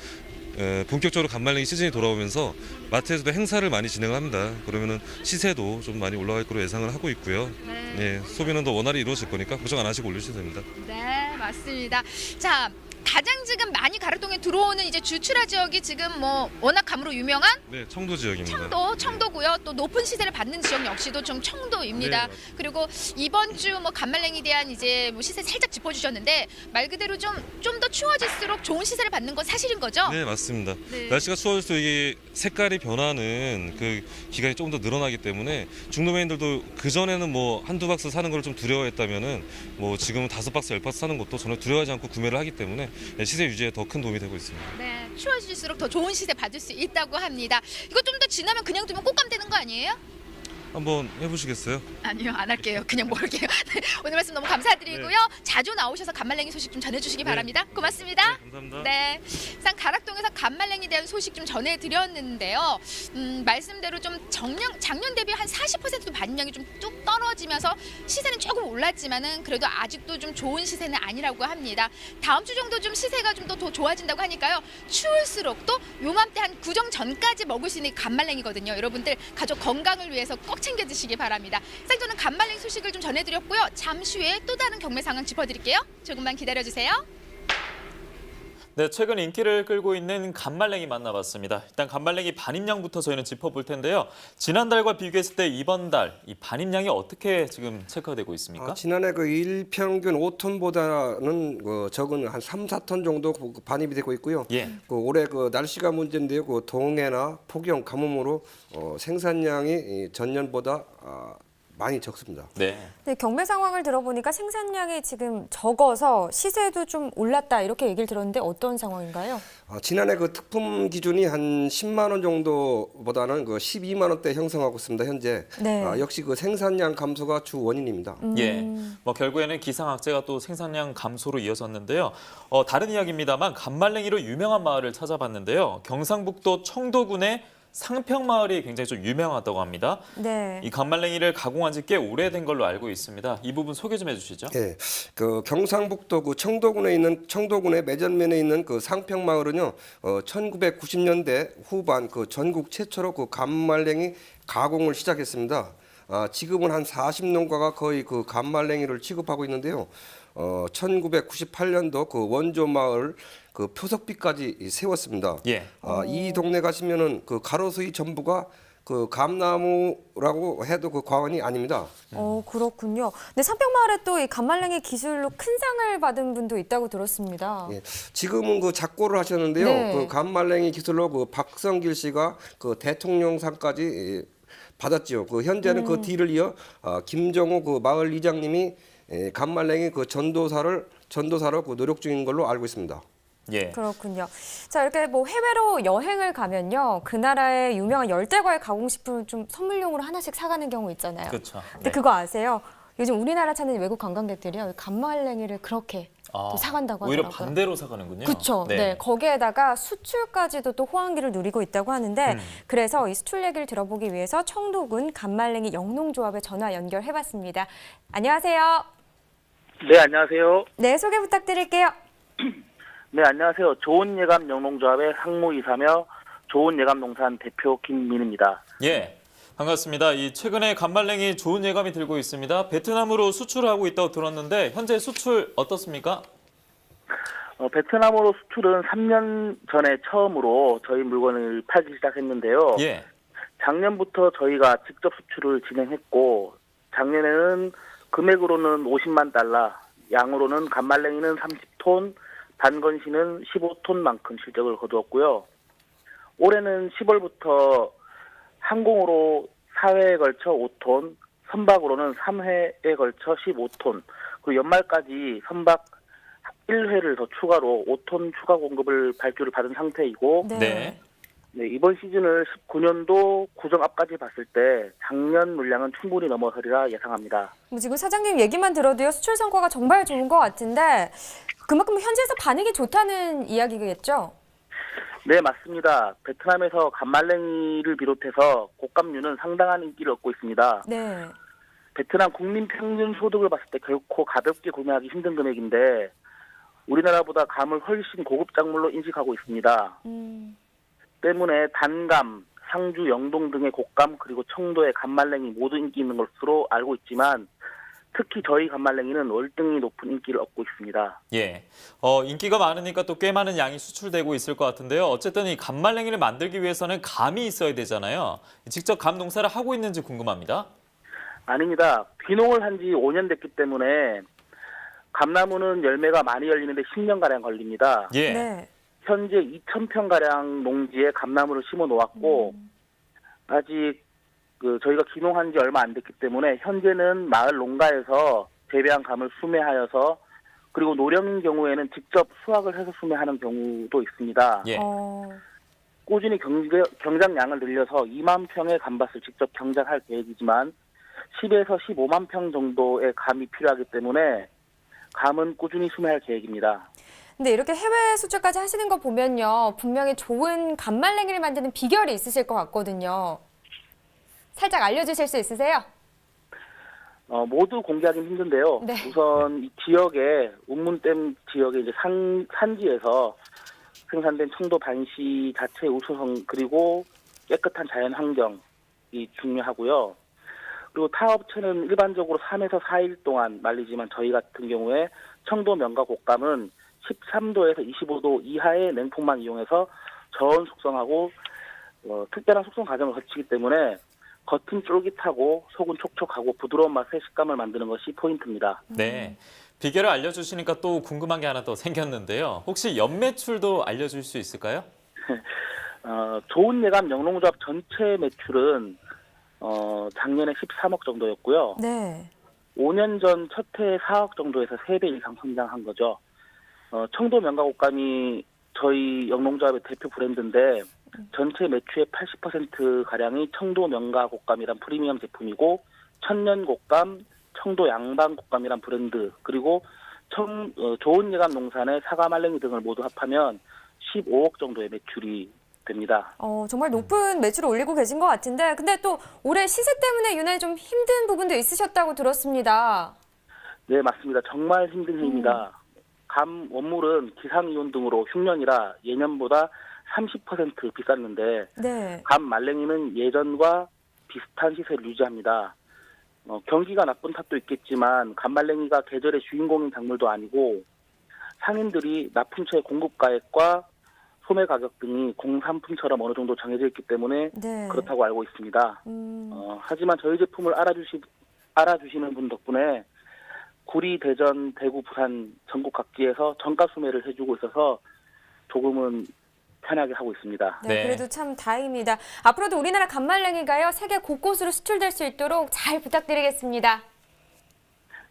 본격적으로 간말랭이 시즌이 돌아오면서 마트에서도 행사를 많이 진행을 합니다. 그러면은 시세도 좀 많이 올라갈 거로 예상을 하고 있고요. 네. 예, 소비는 더 원활히 이루어질 거니까 걱정 안 하시고 올리셔도 됩니다. 네, 맞습니다. 자, 가장 지금 많이 가락동에 들어오는 이제 주출하 지역이 지금 뭐 워낙 감으로 유명한 네, 청도 지역입니다. 청도고요. 또 높은 시세를 받는 지역 역시도 좀 청도입니다. 네, 그리고 이번 주 뭐 간말랭이에 대한 이제 뭐 시세 살짝 짚어주셨는데 말 그대로 좀 더 추워질수록 좋은 시세를 받는 건 사실인 거죠? 네, 맞습니다. 네. 날씨가 추워질수록 이게 색깔이 변하는 그 기간이 조금 더 늘어나기 때문에 중도매인들도 그전에는 뭐 한두 박스 사는 걸 좀 두려워했다면은 뭐 지금은 5박스, 10박스 사는 것도 전혀 두려워하지 않고 구매를 하기 때문에 시세 유지에 더 큰 도움이 되고 있습니다. 네, 추워질수록 더 좋은 시세 받을 수 있다고 합니다. 이거 좀 더 지나면 그냥 두면 꽃감 되는 거 아니에요? 한번 해보시겠어요? 아니요, 안 할게요. 그냥 먹을게요. 네, 오늘 말씀 너무 감사드리고요. 자주 나오셔서 간말랭이 소식 좀 전해주시기 네. 바랍니다. 고맙습니다. 네, 감사합니다. 네, 상 가락동에서 간말랭이에 대한 소식 좀 전해드렸는데요. 말씀대로 좀 작년 대비 한 40% 반입량이 좀 뚝 떨어지면서 시세는 조금 올랐지만은 그래도 아직도 좀 좋은 시세는 아니라고 합니다. 다음 주 정도 좀 시세가 좀 더 좋아진다고 하니까요. 추울수록 또 요맘때 한 구정 전까지 먹을 수 있는 간말랭이거든요. 여러분들 가족 건강을 위해서 꼭 챙겨 드시기 바랍니다. 저는 간말랭이 소식을 좀 전해드렸고요. 잠시 후에 또 다른 경매 상황 짚어드릴게요. 조금만 기다려주세요. 네, 최근 인기를 끌고 있는 간말랭이 만나봤습니다. 일단 간말랭이 반입량부터 저희는 짚어볼 텐데요. 지난달과 비교했을 때 이번 달 이 반입량이 어떻게 지금 체크가 되고 있습니까? 지난해 그 일평균 5톤보다는 적은 한 3, 4톤 정도 반입이 되고 있고요. 예. 올해 날씨가 문제인데요. 동해나 폭염, 가뭄으로 생산량이 전년보다 많이 적습니다. 네. 네, 경매 상황을 들어보니까 생산량이 지금 적어서 시세도 좀 올랐다 이렇게 얘기를 들었는데 어떤 상황인가요? 지난해 그 특품 기준이 한 10만 원 정도보다는 그 12만 원대 형성하고 있습니다. 현재 네. 역시 그 생산량 감소가 주 원인입니다. 예, 뭐 결국에는 기상 악재가 또 생산량 감소로 이어졌는데요. 다른 이야기입니다만 간말랭이로 유명한 마을을 찾아봤는데요. 경상북도 청도군의 상평마을이 굉장히 좀 유명하다고 합니다. 네. 이 간말랭이를 가공한 지 꽤 오래된 걸로 알고 있습니다. 이 부분 소개 좀 해주시죠. 예, 그 경상북도 그 청도군의 매전면에 있는 그 상평마을은요, 1990년대 후반 그 전국 최초로 그 간말랭이 가공을 시작했습니다. 지금은 한 40농가가 거의 그 간말랭이를 취급하고 있는데요. 1998년도 그 원조 마을 그 표석비까지 세웠습니다. 예. 이 동네 가시면은 그 가로수의 전부가 그 감나무라고 해도 그 과언이 아닙니다. 그렇군요. 근데 상평마을에 또 이 간말랭이 기술로 큰 상을 받은 분도 있다고 들었습니다. 예, 지금은 그 작고를 하셨는데요. 네. 그 간말랭이 기술로 그 박성길 씨가 그 대통령상까지 받았지요. 그 현재는 그 뒤를 이어 김정호 그 마을 이장님이 간말랭이 그 전도사로 그 노력 중인 걸로 알고 있습니다. 예. 그렇군요. 자, 이렇게 뭐 해외로 여행을 가면요. 그 나라의 유명한 열대과일 가공식품을 좀 선물용으로 하나씩 사가는 경우 있잖아요. 그렇죠. 근데 그거 아세요? 요즘 우리나라 찾는 외국 관광객들이요. 간말랭이를 그렇게 또 사간다고 오히려 하더라고요. 반대로 사가는군요. 그렇죠. 네. 거기에다가 수출까지도 또 호황기를 누리고 있다고 하는데 그래서 이 수출 얘기를 들어보기 위해서 청도군 간말랭이 영농조합에 전화 연결해봤습니다. 안녕하세요. 네, 안녕하세요. 네, 소개 부탁드릴게요. 네, 안녕하세요. 좋은 예감 영농조합의 상무이사며 좋은 예감 농산 대표 김민입니다. 예. 반갑습니다. 이 최근에 간말랭이 좋은 예감이 들고 있습니다. 베트남으로 수출하고 있다고 들었는데 현재 수출 어떻습니까? 베트남으로 수출은 3년 전에 처음으로 저희 물건을 팔기 시작했는데요. 예. 작년부터 저희가 직접 수출을 진행했고 작년에는 금액으로는 50만 달러, 양으로는 간말랭이는 30톤, 반건시는 15톤만큼 실적을 거두었고요. 올해는 10월부터 항공으로 4회에 걸쳐 5톤, 선박으로는 3회에 걸쳐 15톤, 그리고 연말까지 선박 1회를 더 추가로 5톤 추가 공급을 발주를 받은 상태이고 네. 네, 이번 시즌을 19년도 구정 앞까지 봤을 때 작년 물량은 충분히 넘어서리라 예상합니다. 지금 사장님 얘기만 들어도요. 수출 성과가 정말 좋은 것 같은데 그만큼 현지에서 반응이 좋다는 이야기겠죠? 네, 맞습니다. 베트남에서 간말랭이를 비롯해서 곶감류는 상당한 인기를 얻고 있습니다. 네. 베트남 국민 평균 소득을 봤을 때 결코 가볍게 구매하기 힘든 금액인데 우리나라보다 감을 훨씬 고급 작물로 인식하고 있습니다. 때문에 단감, 상주, 영동 등의 곶감 그리고 청도의 간말랭이 모두 인기 있는 것으로 알고 있지만 특히 저희 간말랭이는 월등히 높은 인기를 얻고 있습니다. 예. 인기가 많으니까 또 꽤 많은 양이 수출되고 있을 것 같은데요. 어쨌든 이 간말랭이를 만들기 위해서는 감이 있어야 되잖아요. 직접 감 농사를 하고 있는지 궁금합니다. 아닙니다. 귀농을 한 지 5년 됐기 때문에 감나무는 열매가 많이 열리는데 10년가량 걸립니다. 예. 네. 현재 2,000평가량 농지에 감나무를 심어 놓았고 아직 저희가 귀농한 지 얼마 안 됐기 때문에 현재는 마을 농가에서 재배한 감을 수매하여서 그리고 노령인 경우에는 직접 수확을 해서 수매하는 경우도 있습니다. 예. 꾸준히 경작량을 늘려서 2만 평의 감밭을 직접 경작할 계획이지만 10에서 15만 평 정도의 감이 필요하기 때문에 감은 꾸준히 수매할 계획입니다. 근데 이렇게 해외 수출까지 하시는 거 보면요. 분명히 좋은 간말랭이를 만드는 비결이 있으실 것 같거든요. 살짝 알려주실 수 있으세요? 모두 공개하기는 힘든데요. 네. 우선 이 지역에 운문댐 지역의 이제 산지에서 생산된 청도 반시 자체의 우수성 그리고 깨끗한 자연 환경이 중요하고요. 그리고 타 업체는 일반적으로 3에서 4일 동안 말리지만 저희 같은 경우에 청도 명가 곶감은 13도에서 25도 이하의 냉풍만 이용해서 저온 숙성하고 특별한 숙성 과정을 거치기 때문에 겉은 쫄깃하고 속은 촉촉하고 부드러운 맛의 식감을 만드는 것이 포인트입니다. 네. 비결을 알려주시니까 또 궁금한 게 하나 더 생겼는데요. 혹시 연매출도 알려줄 수 있을까요? 좋은 예감 영농조합 전체 매출은 작년에 13억 정도였고요. 네. 5년 전 첫 해에 4억 정도에서 3배 이상 성장한 거죠. 청도 명가곶감이 저희 영농조합의 대표 브랜드인데 전체 매출의 80%가량이 청도 명가곶감이란 프리미엄 제품이고 천년곶감, 청도 양방곶감이란 브랜드, 그리고 좋은 예감 농산의 사과 말랭이 등을 모두 합하면 15억 정도의 매출이 됩니다. 정말 높은 매출을 올리고 계신 것 같은데 근데 또 올해 시세 때문에 유난히 좀 힘든 부분도 있으셨다고 들었습니다. 네, 맞습니다. 정말 힘든 해입니다. 감 원물은 기상이온 등으로 흉년이라 예년보다 30% 비쌌는데 네. 감 말랭이는 예전과 비슷한 시세를 유지합니다. 경기가 나쁜 탓도 있겠지만 감 말랭이가 계절의 주인공인 작물도 아니고 상인들이 납품처의 공급가액과 소매 가격 등이 공산품처럼 어느 정도 정해져 있기 때문에 네. 그렇다고 알고 있습니다. 하지만 저희 제품을 알아주시는 분 덕분에 구리, 대전, 대구, 부산 전국 각지에서 정가 수매를 해주고 있어서 조금은 편하게 하고 있습니다. 네, 그래도 참 다행입니다. 앞으로도 우리나라 감말랭이가요 세계 곳곳으로 수출될 수 있도록 잘 부탁드리겠습니다.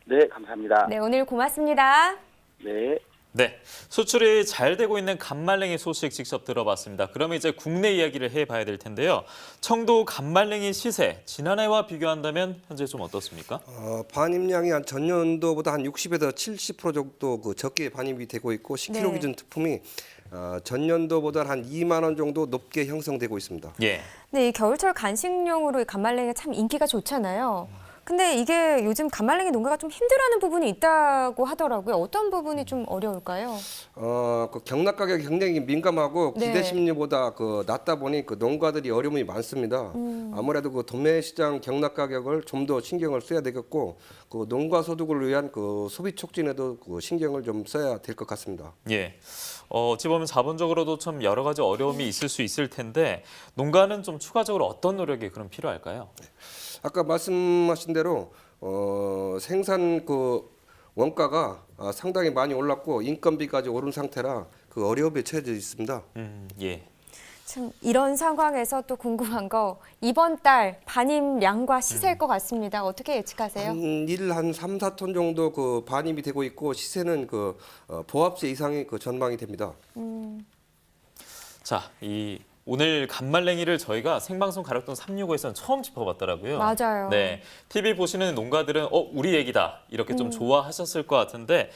네, 감사합니다. 네, 오늘 고맙습니다. 네. 네, 수출이 잘 되고 있는 감말랭이 소식 직접 들어봤습니다. 그럼 이제 국내 이야기를 해봐야 될 텐데요. 청도 감말랭이 시세, 지난해와 비교한다면 현재 좀 어떻습니까? 반입량이 한 전년도보다 한 60에서 70% 정도 적게 반입이 되고 있고 10kg 네. 기준 특품이 전년도보다 한 2만 원 정도 높게 형성되고 있습니다. 예. 네, 이 겨울철 간식용으로 이 감말랭이가 참 인기가 좋잖아요. 근데 이게 요즘 감말랭이 농가가 좀 힘들어하는 부분이 있다고 하더라고요. 어떤 부분이 좀 어려울까요? 그 경락 가격이 굉장히 민감하고 네. 기대 심리보다 낮다 보니 농가들이 어려움이 많습니다. 아무래도 도매 시장 경락 가격을 좀 더 신경을 써야 되겠고 농가 소득을 위한 소비 촉진에도 신경을 좀 써야 될 것 같습니다. 예. 어찌 보면 자본적으로도 좀 여러 가지 어려움이 있을 수 있을 텐데 농가는 좀 추가적으로 어떤 노력이 그럼 필요할까요? 아까 말씀하신 대로 생산 원가가 상당히 많이 올랐고 인건비까지 오른 상태라 어려움에 처해져 있습니다. 예. 참 이런 상황에서 또 궁금한 거 이번 달 반입량과 시세일 것 같습니다. 어떻게 예측하세요? 한 3, 4톤 정도 반입이 되고 있고 시세는 보합세 이상의 전망이 됩니다. 자, 오늘 감말랭이를 저희가 생방송 가락동 365에서는 처음 짚어봤더라고요. 맞아요. 네, TV 보시는 농가들은 우리 얘기다 이렇게 좀 좋아하셨을 것 같은데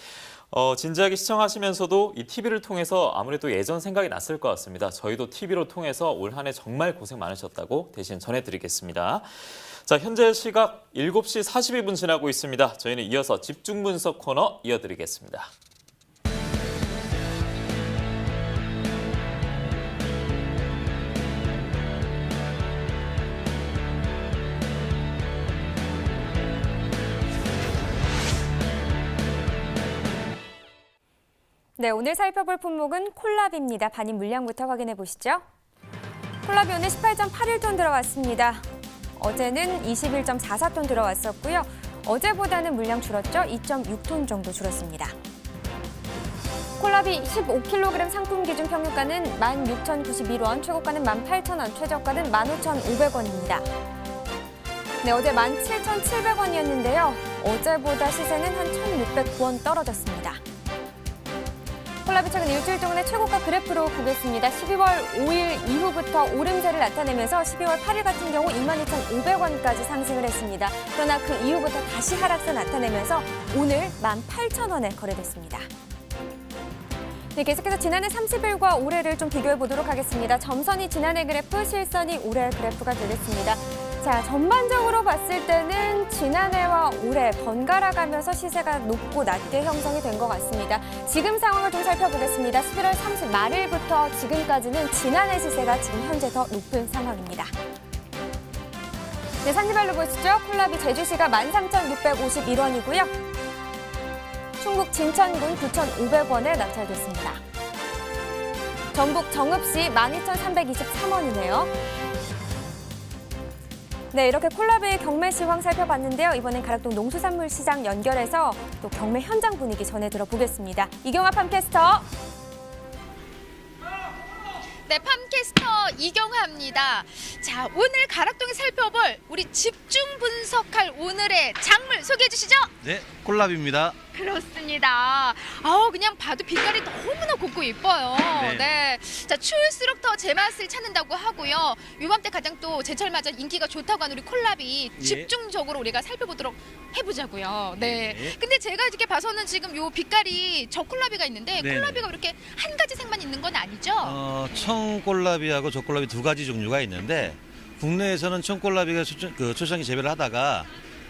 진지하게 시청하시면서도 이 TV를 통해서 아무래도 예전 생각이 났을 것 같습니다. 저희도 TV로 통해서 올 한 해 정말 고생 많으셨다고 대신 전해드리겠습니다. 자, 현재 시각 7시 42분 지나고 있습니다. 저희는 이어서 집중 분석 코너 이어드리겠습니다. 네, 오늘 살펴볼 품목은 콜라비입니다. 반입 물량부터 확인해 보시죠. 콜라비 오늘 18.81톤 들어왔습니다. 어제는 21.44톤 들어왔었고요. 어제보다는 물량 줄었죠. 2.6톤 정도 줄었습니다. 콜라비 15kg 상품 기준 평균가는 16,091원, 최고가는 18,000원, 최저가는 15,500원입니다. 네, 어제 17,700원이었는데요. 어제보다 시세는 한 1,609원 떨어졌습니다. 콜라비 최근 일주일 동안의 최고가 그래프로 보겠습니다. 12월 5일 이후부터 오름세를 나타내면서 12월 8일 같은 경우 22,500원까지 상승을 했습니다. 그러나 그 이후부터 다시 하락세 나타내면서 오늘 18,000원에 거래됐습니다. 네, 계속해서 지난해 30일과 올해를 좀 비교해 보도록 하겠습니다. 점선이 지난해 그래프, 실선이 올해 그래프가 되겠습니다. 자, 전반적으로 봤을 때는 지난해와 올해 번갈아 가면서 시세가 높고 낮게 형성이 된 것 같습니다. 지금 상황을 좀 살펴보겠습니다. 11월 30 말일부터 지금까지는 지난해 시세가 지금 현재 더 높은 상황입니다. 네, 산지별로 보시죠. 콜라비 제주시가 13,651원이고요. 충북 진천군 9,500원에 낙찰됐습니다. 전북 정읍시 12,323원이네요. 네, 이렇게 콜라비의 경매 시황 살펴봤는데요. 이번엔 가락동 농수산물시장 연결해서 또 경매 현장 분위기 전해 들어보겠습니다. 이경아 팜캐스터. 네, 팜캐스터 이경화입니다. 자, 오늘 가락동에 살펴볼 우리 집중 분석할 오늘의 작물 소개해 주시죠. 네, 콜라비입니다. 그렇습니다. 그냥 봐도 빛깔이 너무나 곱고 예뻐요. 네. 자, 추울수록 더 제맛을 찾는다고 하고요. 요맘때 가장 또 제철맞아 인기가 좋다고 하는 우리 콜라비 집중적으로 우리가 살펴보도록 해보자고요. 네. 근데 제가 이렇게 봐서는 지금 요 빛깔이 저 콜라비가 있는데 콜라비가 이렇게 한 가지 색만 있는 건 아니죠? 청콜라비하고 저콜라비 두 가지 종류가 있는데 국내에서는 청콜라비가 초창기 재배를 하다가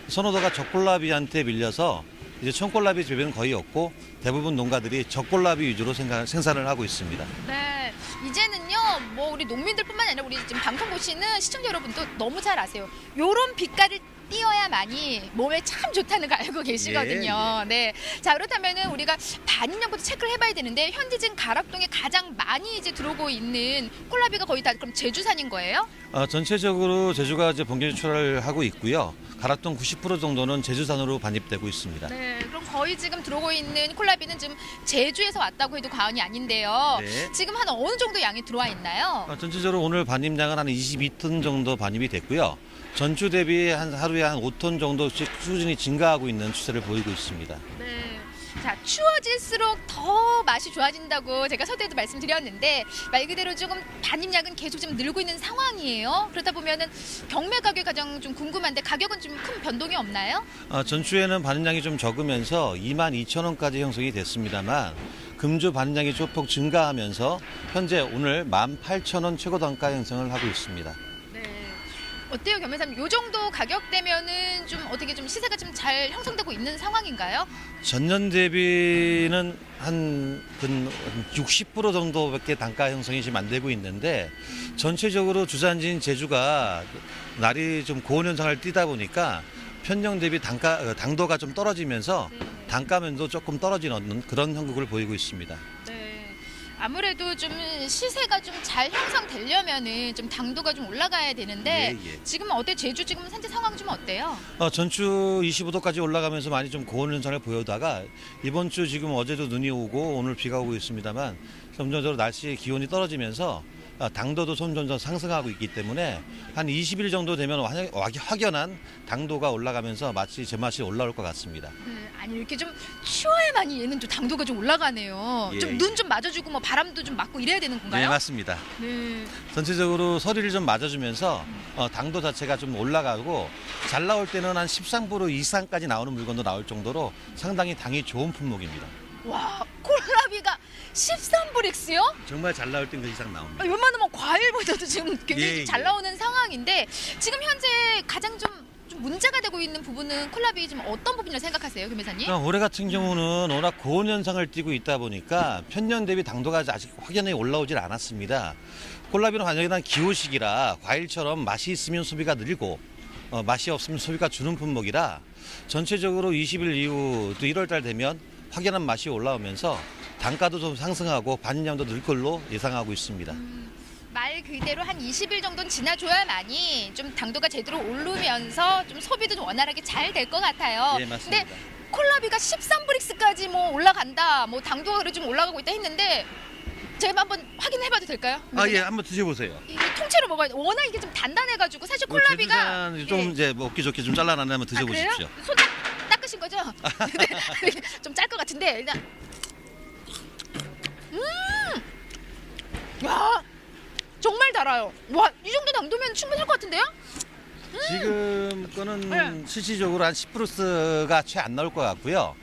선호도가 저콜라비한테 밀려서 이제 청콜라비 재배는 거의 없고 대부분 농가들이 저콜라비 위주로 생산을 하고 있습니다. 네, 이제는요, 뭐 우리 농민들뿐만 아니라 우리 지금 방송 보시는 시청자 여러분도 너무 잘 아세요. 요런 빛깔을 띄어야만이 몸에 참 좋다는 거 알고 계시거든요. 네. 자, 그렇다면은 우리가 반인년부터 체크를 해봐야 되는데 현재 지금 가락동에 가장 많이 이제 들어오고 있는 콜라비가 거의 다 그럼 제주산인 거예요? 전체적으로 제주가 이제 본격 출하를 하고 있고요. 가락동 90% 정도는 제주산으로 반입되고 있습니다. 네, 그럼 거의 지금 들어오고 있는 콜라비는 지금 제주에서 왔다고 해도 과언이 아닌데요. 지금 한 어느 정도 양이 들어와 있나요? 전체적으로 오늘 반입량은 한 22톤 정도 반입이 됐고요. 전주 대비 하루에 한 5톤 정도씩 수준이 증가하고 있는 추세를 보이고 있습니다. 네. 자, 추워질수록 더 맛이 좋아진다고 제가 서두에도 말씀드렸는데 말 그대로 조금 반입량은 계속 좀 늘고 있는 상황이에요. 그러다 보면은 경매 가격이 가장 좀 궁금한데 가격은 좀 큰 변동이 없나요? 전주에는 반입량이 좀 적으면서 22,000원까지 형성이 됐습니다만 금주 반입량이 조폭 증가하면서 현재 오늘 18,000원 최고 단가 형성을 하고 있습니다. 어때요, 겸해사님? 요 정도 가격대면은 좀 어떻게 좀 시세가 좀 잘 형성되고 있는 상황인가요? 전년 대비는 한 60% 정도밖에 단가 형성이 지금 안 되고 있는데 전체적으로 주산지인 제주가 날이 좀 고온 현상을 띠다 보니까 편년 대비 당도가 좀 떨어지면서 단가면도 조금 떨어지는 그런 형국을 보이고 있습니다. 아무래도 좀 시세가 좀 잘 형성되려면은 좀 당도가 좀 올라가야 되는데 지금 어때? 제주 지금 현재 상황 좀 어때요? 전주 25도까지 올라가면서 많이 좀 고온 현상을 보여다가 이번 주 지금 어제도 눈이 오고 오늘 비가 오고 있습니다만 점점적으로 날씨의 기온이 떨어지면서 당도도 점점 상승하고 있기 때문에 한 20일 정도 되면 확연한 당도가 올라가면서 마치 제맛이 올라올 것 같습니다. 아니 이렇게 좀 추워야만이 얘는 좀 당도가 좀 올라가네요. 좀 눈 좀 맞아주고 뭐 바람도 좀 맞고 이래야 되는 건가요? 네, 맞습니다. 전체적으로 서리를 좀 맞아주면서 당도 자체가 좀 올라가고 잘 나올 때는 한 13% 이상까지 나오는 물건도 나올 정도로 상당히 당이 좋은 품목입니다. 와, 콜라비가 13브릭스요? 정말 잘 나올 땐 그 이상 나옵니다. 웬만하면 과일보다도 지금 굉장히 잘 나오는 상황인데 지금 현재 가장 좀 문제가 되고 있는 부분은 콜라비 지금 어떤 부분이라고 생각하세요, 김 회사님? 올해 같은 경우는 워낙 고온 현상을 띠고 있다 보니까 편년 대비 당도가 아직 확연히 올라오질 않았습니다. 콜라비는 완전히 기호식이라 과일처럼 맛이 있으면 소비가 늘고 맛이 없으면 소비가 주는 품목이라 전체적으로 20일 이후 또 1월 달 되면 확연한 맛이 올라오면서 단가도 좀 상승하고 반입량도 늘 걸로 예상하고 있습니다. 말 그대로 한 20일 정도는 지나줘야만이 좀 당도가 제대로 오르면서 좀 소비도 좀 원활하게 잘 될 것 같아요. 네, 맞습니다. 근데 콜라비가 13브릭스까지 뭐 올라간다, 뭐 당도가 좀 올라가고 있다 했는데 제가 한번 확인해봐도 될까요? 예, 한번 드셔보세요. 이게 통째로 먹어야 돼. 워낙 이게 좀 단단해가지고 사실 콜라비가 좀 이제 먹기 좋게 좀 잘라놨는데 한번 드셔보십시오. 손 닦으신 거죠? 좀 짤 것 같은데 일단. 야, 정말 달아요. 와, 이 정도 당도면 충분할 것 같은데요? 지금 거는 실질적으로 한 10%가 채 안 나올 것 같고요.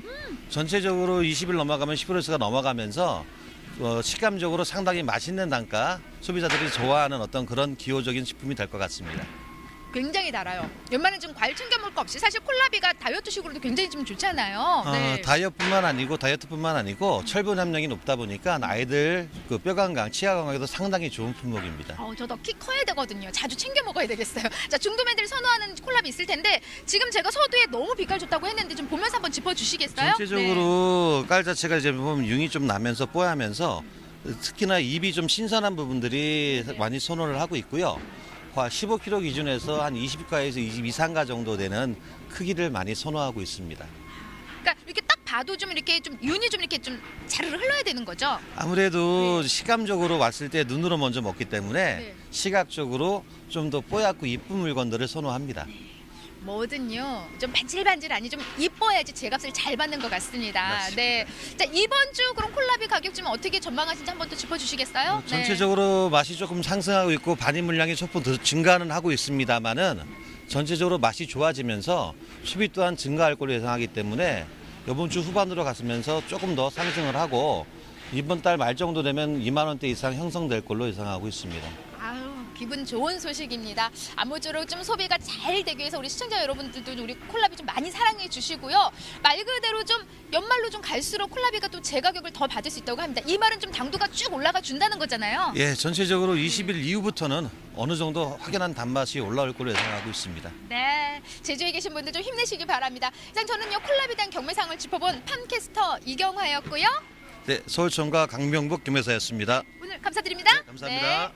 전체적으로 20일 넘어가면 10%가 넘어가면서 식감적으로 상당히 맛있는 단가, 소비자들이 좋아하는 어떤 그런 기호적인 식품이 될 것 같습니다. 굉장히 달아요. 웬만한 좀 과일 챙겨 먹을 거 없이 사실 콜라비가 다이어트식으로도 굉장히 좀 좋잖아요. 다이어트뿐만 아니고 철분 함량이 높다 보니까 아이들 그 뼈 건강, 치아 건강에도 상당히 좋은 품목입니다. 저도 키 커야 되거든요. 자주 챙겨 먹어야 되겠어요. 자, 중도맨들이 선호하는 콜라비 있을 텐데 지금 제가 서두에 너무 빛깔 좋다고 했는데 좀 보면서 한번 짚어주시겠어요? 전체적으로 깔 자체가 이제 보면 융이 좀 나면서 뽀하면서 특히나 입이 좀 신선한 부분들이 많이 선호를 하고 있고요. 15kg 기준에서 한 20가에서 22, 3가 정도 되는 크기를 많이 선호하고 있습니다. 그러니까 이렇게 딱 봐도 좀 이렇게 좀 윤이 좀 이렇게 좀 자르르 흘러야 되는 거죠? 아무래도 시감적으로 왔을 때 눈으로 먼저 먹기 때문에 네. 시각적으로 좀 더 뽀얗고 이쁜 물건들을 선호합니다. 뭐든요 좀 반질반질하니 좀 이뻐야지 제값을 잘 받는 것 같습니다. 맞습니다. 네, 자 이번 주 그럼 콜라비 가격 좀 어떻게 전망하시는지 한번 또 짚어주시겠어요? 전체적으로 맛이 조금 상승하고 있고 반입 물량이 소폭 증가는 하고 있습니다만은 전체적으로 맛이 좋아지면서 수비 또한 증가할 걸로 예상하기 때문에 이번 주 후반으로 갔으면서 조금 더 상승을 하고 이번 달 말 정도 되면 2만 원대 이상 형성될 걸로 예상하고 있습니다. 아유, 기분 좋은 소식입니다. 아무쪼록 좀 소비가 잘 되기 위해서 우리 시청자 여러분들도 우리 콜라비 좀 많이 사랑해 주시고요. 말 그대로 좀 연말로 좀 갈수록 콜라비가 또 제 가격을 더 받을 수 있다고 합니다. 이 말은 좀 당도가 쭉 올라가 준다는 거잖아요. 예, 전체적으로 20일 이후부터는 어느 정도 확연한 단맛이 올라올 걸로 예상하고 있습니다. 네, 제주에 계신 분들 좀 힘내시기 바랍니다. 이상 저는요 콜라비에 대한 경매상을 짚어본 팜캐스터 이경화였고요. 네, 서울청과 강명복 경매사였습니다. 오늘 감사드립니다. 네, 감사합니다.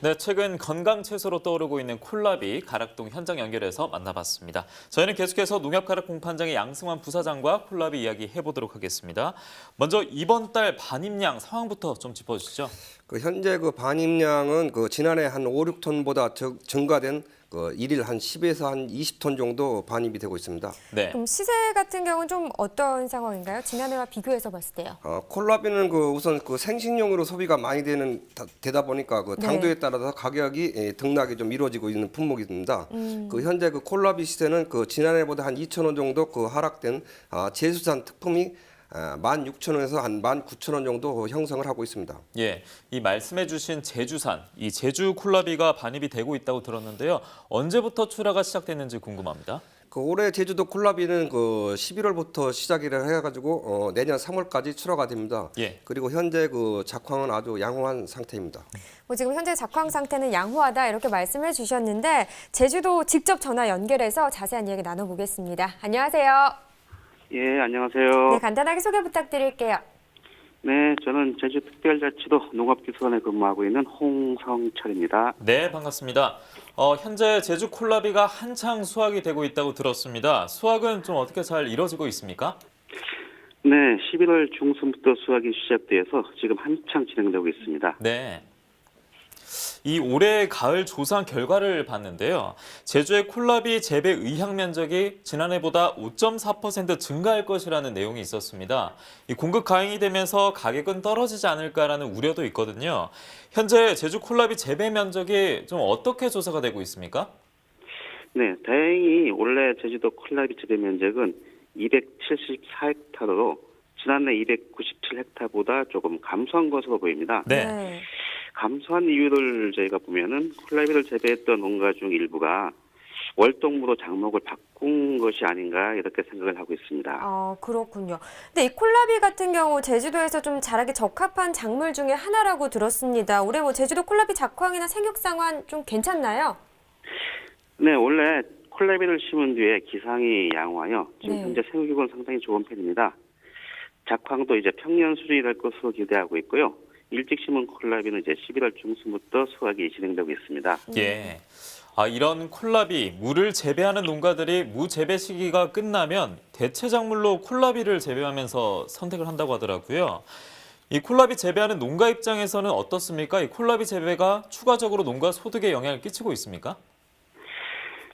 네, 최근 건강 채소로 떠오르고 있는 콜라비 가락동 현장 연결해서 만나봤습니다. 저희는 계속해서 농협가락 공판장의 양승환 부사장과 콜라비 이야기 해보도록 하겠습니다. 먼저 이번 달 반입량 상황부터 좀 짚어주시죠. 현재 반입량은 지난해 한 5, 6톤보다 증가된 일일 한 10에서 한 20톤 정도 반입이 되고 있습니다. 네. 그럼 시세 같은 경우는 좀 어떤 상황인가요? 지난해와 비교해서 봤을 때요. 콜라비는 우선 생식용으로 소비가 많이 되다 보니까 당도에 따라서 가격이 등락이 좀 이루어지고 있는 품목입니다. 현재 콜라비 시세는 지난해보다 한 2,000원 정도 하락된 제수산 특품이 16,000원에서 한 19,000원 정도 형성을 하고 있습니다. 예, 이 말씀해주신 제주산, 이 제주 콜라비가 반입이 되고 있다고 들었는데요. 언제부터 출하가 시작됐는지 궁금합니다. 올해 제주도 콜라비는 11월부터 시작을 해가지고 내년 3월까지 출하가 됩니다. 예. 그리고 현재 작황은 아주 양호한 상태입니다. 지금 현재 작황 상태는 양호하다 이렇게 말씀해 주셨는데 제주도 직접 전화 연결해서 자세한 이야기 나눠보겠습니다. 안녕하세요. 예, 안녕하세요. 네, 간단하게 소개 부탁드릴게요. 네, 저는 제주특별자치도 농업기술원에 근무하고 있는 홍성철입니다. 네, 반갑습니다. 현재 제주 콜라비가 한창 수확이 되고 있다고 들었습니다. 수확은 좀 어떻게 잘 이루어지고 있습니까? 네, 11월 중순부터 수확이 시작돼서 지금 한창 진행되고 있습니다. 네. 이 올해 가을 조사 결과를 봤는데요. 제주의 콜라비 재배 의향 면적이 지난해보다 5.4% 증가할 것이라는 내용이 있었습니다. 이 공급 가행이 되면서 가격은 떨어지지 않을까라는 우려도 있거든요. 현재 제주 콜라비 재배 면적이 좀 어떻게 조사가 되고 있습니까? 네, 다행히 올해 제주도 콜라비 재배 면적은 274헥타르로 지난해 297헥타보다 조금 감소한 것으로 보입니다. 네. 감소한 이유를 저희가 보면은 콜라비를 재배했던 농가 중 일부가 월동무로 작목을 바꾼 것이 아닌가 이렇게 생각을 하고 있습니다. 그렇군요. 근데 이 콜라비 같은 경우 제주도에서 좀 자라기 적합한 작물 중에 하나라고 들었습니다. 올해 제주도 콜라비 작황이나 생육 상황 좀 괜찮나요? 네, 원래 콜라비를 심은 뒤에 기상이 양호하여 지금 현재 생육은 상당히 좋은 편입니다. 작황도 이제 평년 수준이 될 것으로 기대하고 있고요. 일찍 심은 콜라비는 이제 11월 중순부터 수확이 진행되고 있습니다. 예. 이런 콜라비, 무를 재배하는 농가들이 무 재배 시기가 끝나면 대체 작물로 콜라비를 재배하면서 선택을 한다고 하더라고요. 이 콜라비 재배하는 농가 입장에서는 어떻습니까? 이 콜라비 재배가 추가적으로 농가 소득에 영향을 끼치고 있습니까?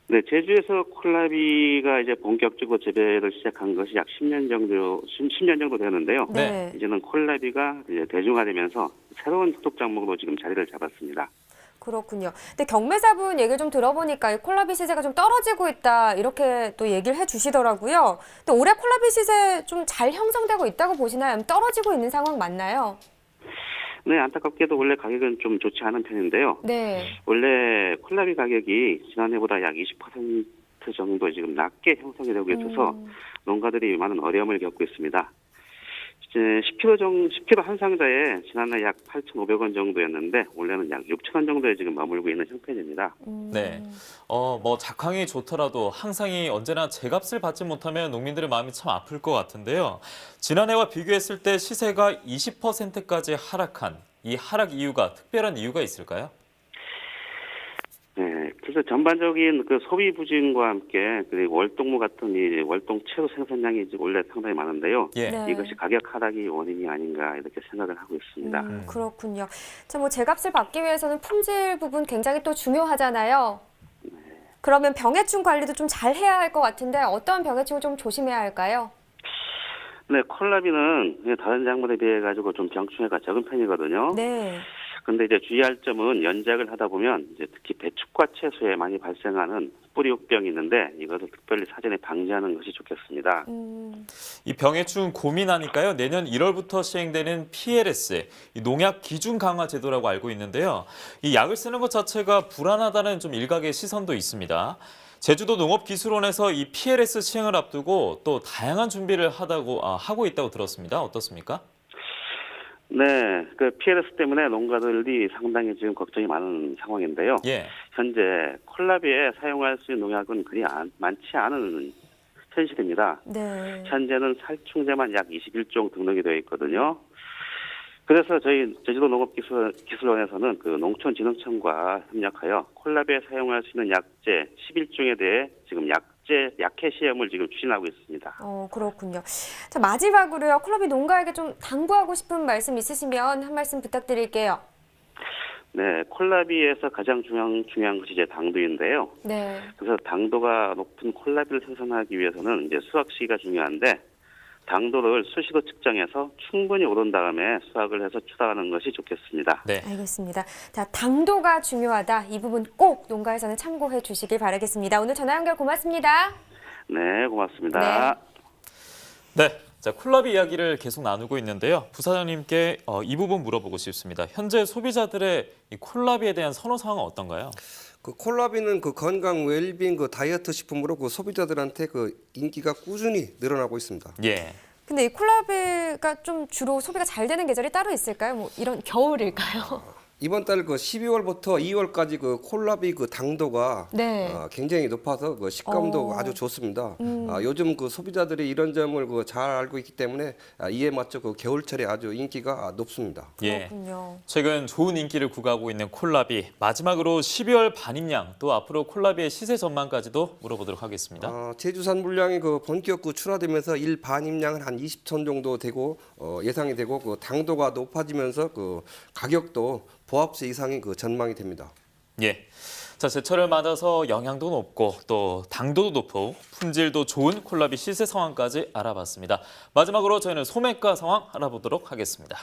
네, 제주에서 콜라비가 이제 본격적으로 재배를 시작한 것이 약 10년 정도 되는데요. 네. 이제는 콜라비가 이제 대중화되면서 새로운 소득 작목으로 지금 자리를 잡았습니다. 그렇군요. 근데 경매사분 얘기를 좀 들어보니까 이 콜라비 시세가 좀 떨어지고 있다 이렇게 또 얘기를 해주시더라고요. 근데 올해 콜라비 시세 좀 잘 형성되고 있다고 보시나요? 아니면 떨어지고 있는 상황 맞나요? 네, 안타깝게도 원래 가격은 좀 좋지 않은 편인데요. 네. 원래 콜라비 가격이 지난해보다 약 20% 정도 지금 낮게 형성이 되고 있어서 농가들이 많은 어려움을 겪고 있습니다. 이제 10kg 한 상자에 지난해 약 8,500원 정도였는데 올해는 약 6,000원 정도에 지금 머물고 있는 형편입니다. 네. 작황이 좋더라도 항상이 언제나 제값을 받지 못하면 농민들의 마음이 참 아플 것 같은데요. 지난해와 비교했을 때 시세가 20%까지 하락한 이 하락 이유가 특별한 이유가 있을까요? 네, 그래서 전반적인 그 소비 부진과 함께 그리고 월동무 같은 이 월동채소 생산량이 지금 원래 상당히 많은데요. 예. 네. 이것이 가격 하락이 원인이 아닌가 이렇게 생각을 하고 있습니다. 그렇군요. 자, 뭐 제값을 받기 위해서는 품질 부분 굉장히 또 중요하잖아요. 그러면 병해충 관리도 좀 잘 해야 할 것 같은데 어떤 병해충을 좀 조심해야 할까요? 네, 콜라비는 다른 작물에 비해 가지고 좀 병충해가 적은 편이거든요. 네. 근데 이제 주의할 점은 연작을 하다 보면 이제 특히 배축과 채소에 많이 발생하는 뿌리옥병이 있는데 이것을 특별히 사전에 방지하는 것이 좋겠습니다. 이 병해충 고민하니까요. 내년 1월부터 시행되는 PLS, 이 농약 기준 강화 제도라고 알고 있는데요. 이 약을 쓰는 것 자체가 불안하다는 좀 일각의 시선도 있습니다. 제주도 농업기술원에서 이 PLS 시행을 앞두고 또 다양한 준비를 하고 있다고 들었습니다. 어떻습니까? 네, 그 PLS 때문에 농가들이 상당히 지금 걱정이 많은 상황인데요. 예. 현재 콜라비에 사용할 수 있는 농약은 그리 많지 않은 현실입니다. 네. 현재는 살충제만 약 21종 등록이 되어 있거든요. 그래서 저희 제주도 농업기술원에서는 그 농촌진흥청과 협력하여 콜라비에 사용할 수 있는 약제 11종에 대해 지금 약해 시험을 지금 추진하고 있습니다. 그렇군요. 자, 마지막으로요. 콜라비 농가에게 좀 당부하고 싶은 말씀 있으시면 한 말씀 부탁드릴게요. 네, 콜라비에서 가장 중요한 것이 이제 당도인데요. 네. 그래서 당도가 높은 콜라비를 생산하기 위해서는 이제 수확 시기가 중요한데 당도를 수시로 측정해서 충분히 오른 다음에 수확을 해서 추가하는 것이 좋겠습니다. 네. 알겠습니다. 자, 당도가 중요하다. 이 부분 꼭 농가에서는 참고해 주시길 바라겠습니다. 오늘 전화 연결 고맙습니다. 네, 고맙습니다. 네. 자, 콜라비 이야기를 계속 나누고 있는데요. 부사장님께 이 부분 물어보고 싶습니다. 현재 소비자들의 이 콜라비에 대한 선호 사항은 어떤가요? 그 콜라비는 그 건강 웰빙 그 다이어트 식품으로 그 소비자들한테 그 인기가 꾸준히 늘어나고 있습니다. 예. 근데 이 콜라비가 좀 주로 소비가 잘 되는 계절이 따로 있을까요? 뭐 이런 겨울일까요? 이번 달 그 12월부터 2월까지 그 콜라비 그 당도가 네. 굉장히 높아서 그 식감도 아주 좋습니다. 요즘 그 소비자들이 이런 점을 그 잘 알고 있기 때문에 이에 맞춰 그 겨울철에 아주 인기가 높습니다. 예. 그렇군요. 최근 좋은 인기를 구가하고 있는 콜라비. 마지막으로 12월 반입량 또 앞으로 콜라비의 시세 전망까지도 물어보도록 하겠습니다. 제주산 물량이 그 본격 그 출하되면서 일 반입량은 한 20톤 정도 되고 예상이 되고 그 당도가 높아지면서 그 가격도 보합세 이상의 그 전망이 됩니다. 예. 자, 제철을 맞아서 영양도 높고 또 당도도 높고 품질도 좋은 콜라비 시세 상황까지 알아봤습니다. 마지막으로 저희는 소매가 상황 알아보도록 하겠습니다.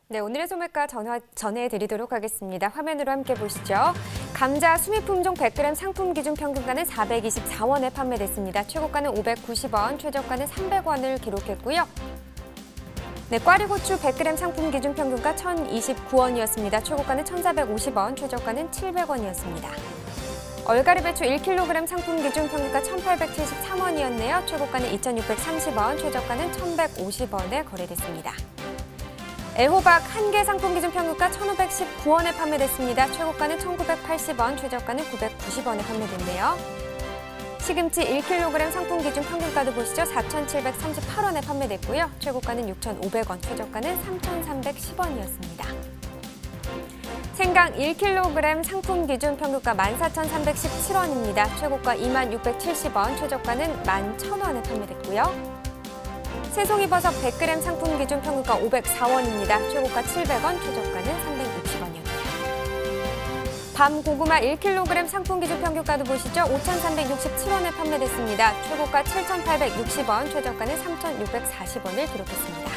네, 오늘의 소매가 전해드리도록 하겠습니다. 화면으로 함께 보시죠. 감자 수미품종 100g 상품 기준 평균가는 424원에 판매됐습니다. 최고가는 590원, 최저가는 300원을 기록했고요. 네, 꽈리고추 100g 상품 기준 평균가 1,029원이었습니다. 최고가는 1,450원, 최저가는 700원이었습니다. 얼갈이 배추 1kg 상품 기준 평균가 1,873원이었네요. 최고가는 2,630원, 최저가는 1,150원에 거래됐습니다. 애호박 1개 상품 기준 평균가 1,519원에 판매됐습니다. 최고가는 1,980원, 최저가는 990원에 판매됐네요. 시금치 1kg 상품 기준 평균가도 보시죠. 4,738원에 판매됐고요. 최고가는 6,500원, 최저가는 3,310원이었습니다. 생강 1kg 상품 기준 평균가 14,317원입니다. 최고가 26,670원, 최저가는 11,000원에 판매됐고요. 새송이버섯 100g 상품 기준 평균가 504원입니다. 최고가 700원, 최저가는 360원이었네요. 밤고구마 1kg 상품 기준 평균가도 보시죠. 5,367원에 판매됐습니다. 최고가 7,860원, 최저가는 3,640원을 기록했습니다.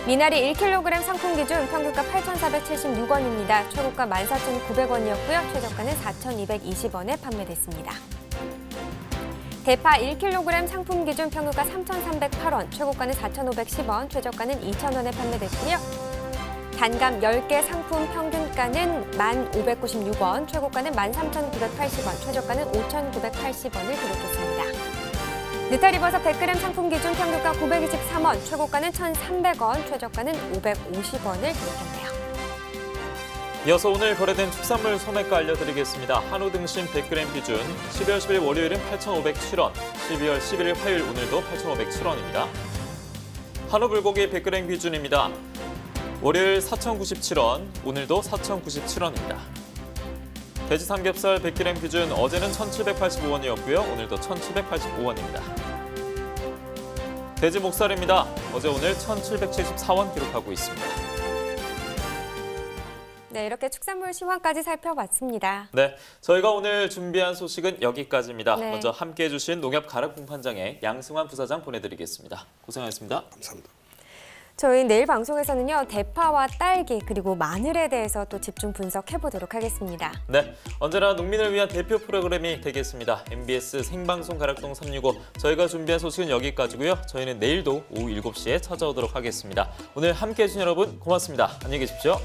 미나리 1kg 상품 기준 평균가 8,476원입니다. 최고가 14,900원이었고요. 최저가는 4,220원에 판매됐습니다. 대파 1kg 상품 기준 평균가 3,308원, 최고가는 4,510원, 최저가는 2,000원에 판매됐고요. 단감 10개 상품 평균가는 1,596원, 최고가는 13,980원, 최저가는 5,980원을 기록했습니다. 느타리버섯 100g 상품 기준 평균가 923원, 최고가는 1,300원, 최저가는 550원을 기록했네요. 이어서 오늘 거래된 축산물 소매가 알려드리겠습니다. 한우 등심 100g 기준 12월 10일 월요일은 8,507원, 12월 11일 화요일 오늘도 8,507원입니다. 한우 불고기 100g 기준입니다. 월요일 4,097원, 오늘도 4,097원입니다. 돼지 삼겹살 100g 기준 어제는 1,785원이었고요. 오늘도 1,785원입니다. 돼지 목살입니다. 어제 오늘 1,774원 기록하고 있습니다. 네, 이렇게 축산물 시황까지 살펴봤습니다. 네, 저희가 오늘 준비한 소식은 여기까지입니다. 네. 먼저 함께해 주신 농협 가락공판장의 양승환 부사장 보내드리겠습니다. 고생하셨습니다. 감사합니다. 저희 내일 방송에서는요, 대파와 딸기 그리고 마늘에 대해서 또 집중 분석해보도록 하겠습니다. 네, 언제나 농민을 위한 대표 프로그램이 되겠습니다. MBS 생방송 가락동 365 저희가 준비한 소식은 여기까지고요. 저희는 내일도 오후 7시에 찾아오도록 하겠습니다. 오늘 함께해 주신 여러분 고맙습니다. 안녕히 계십시오.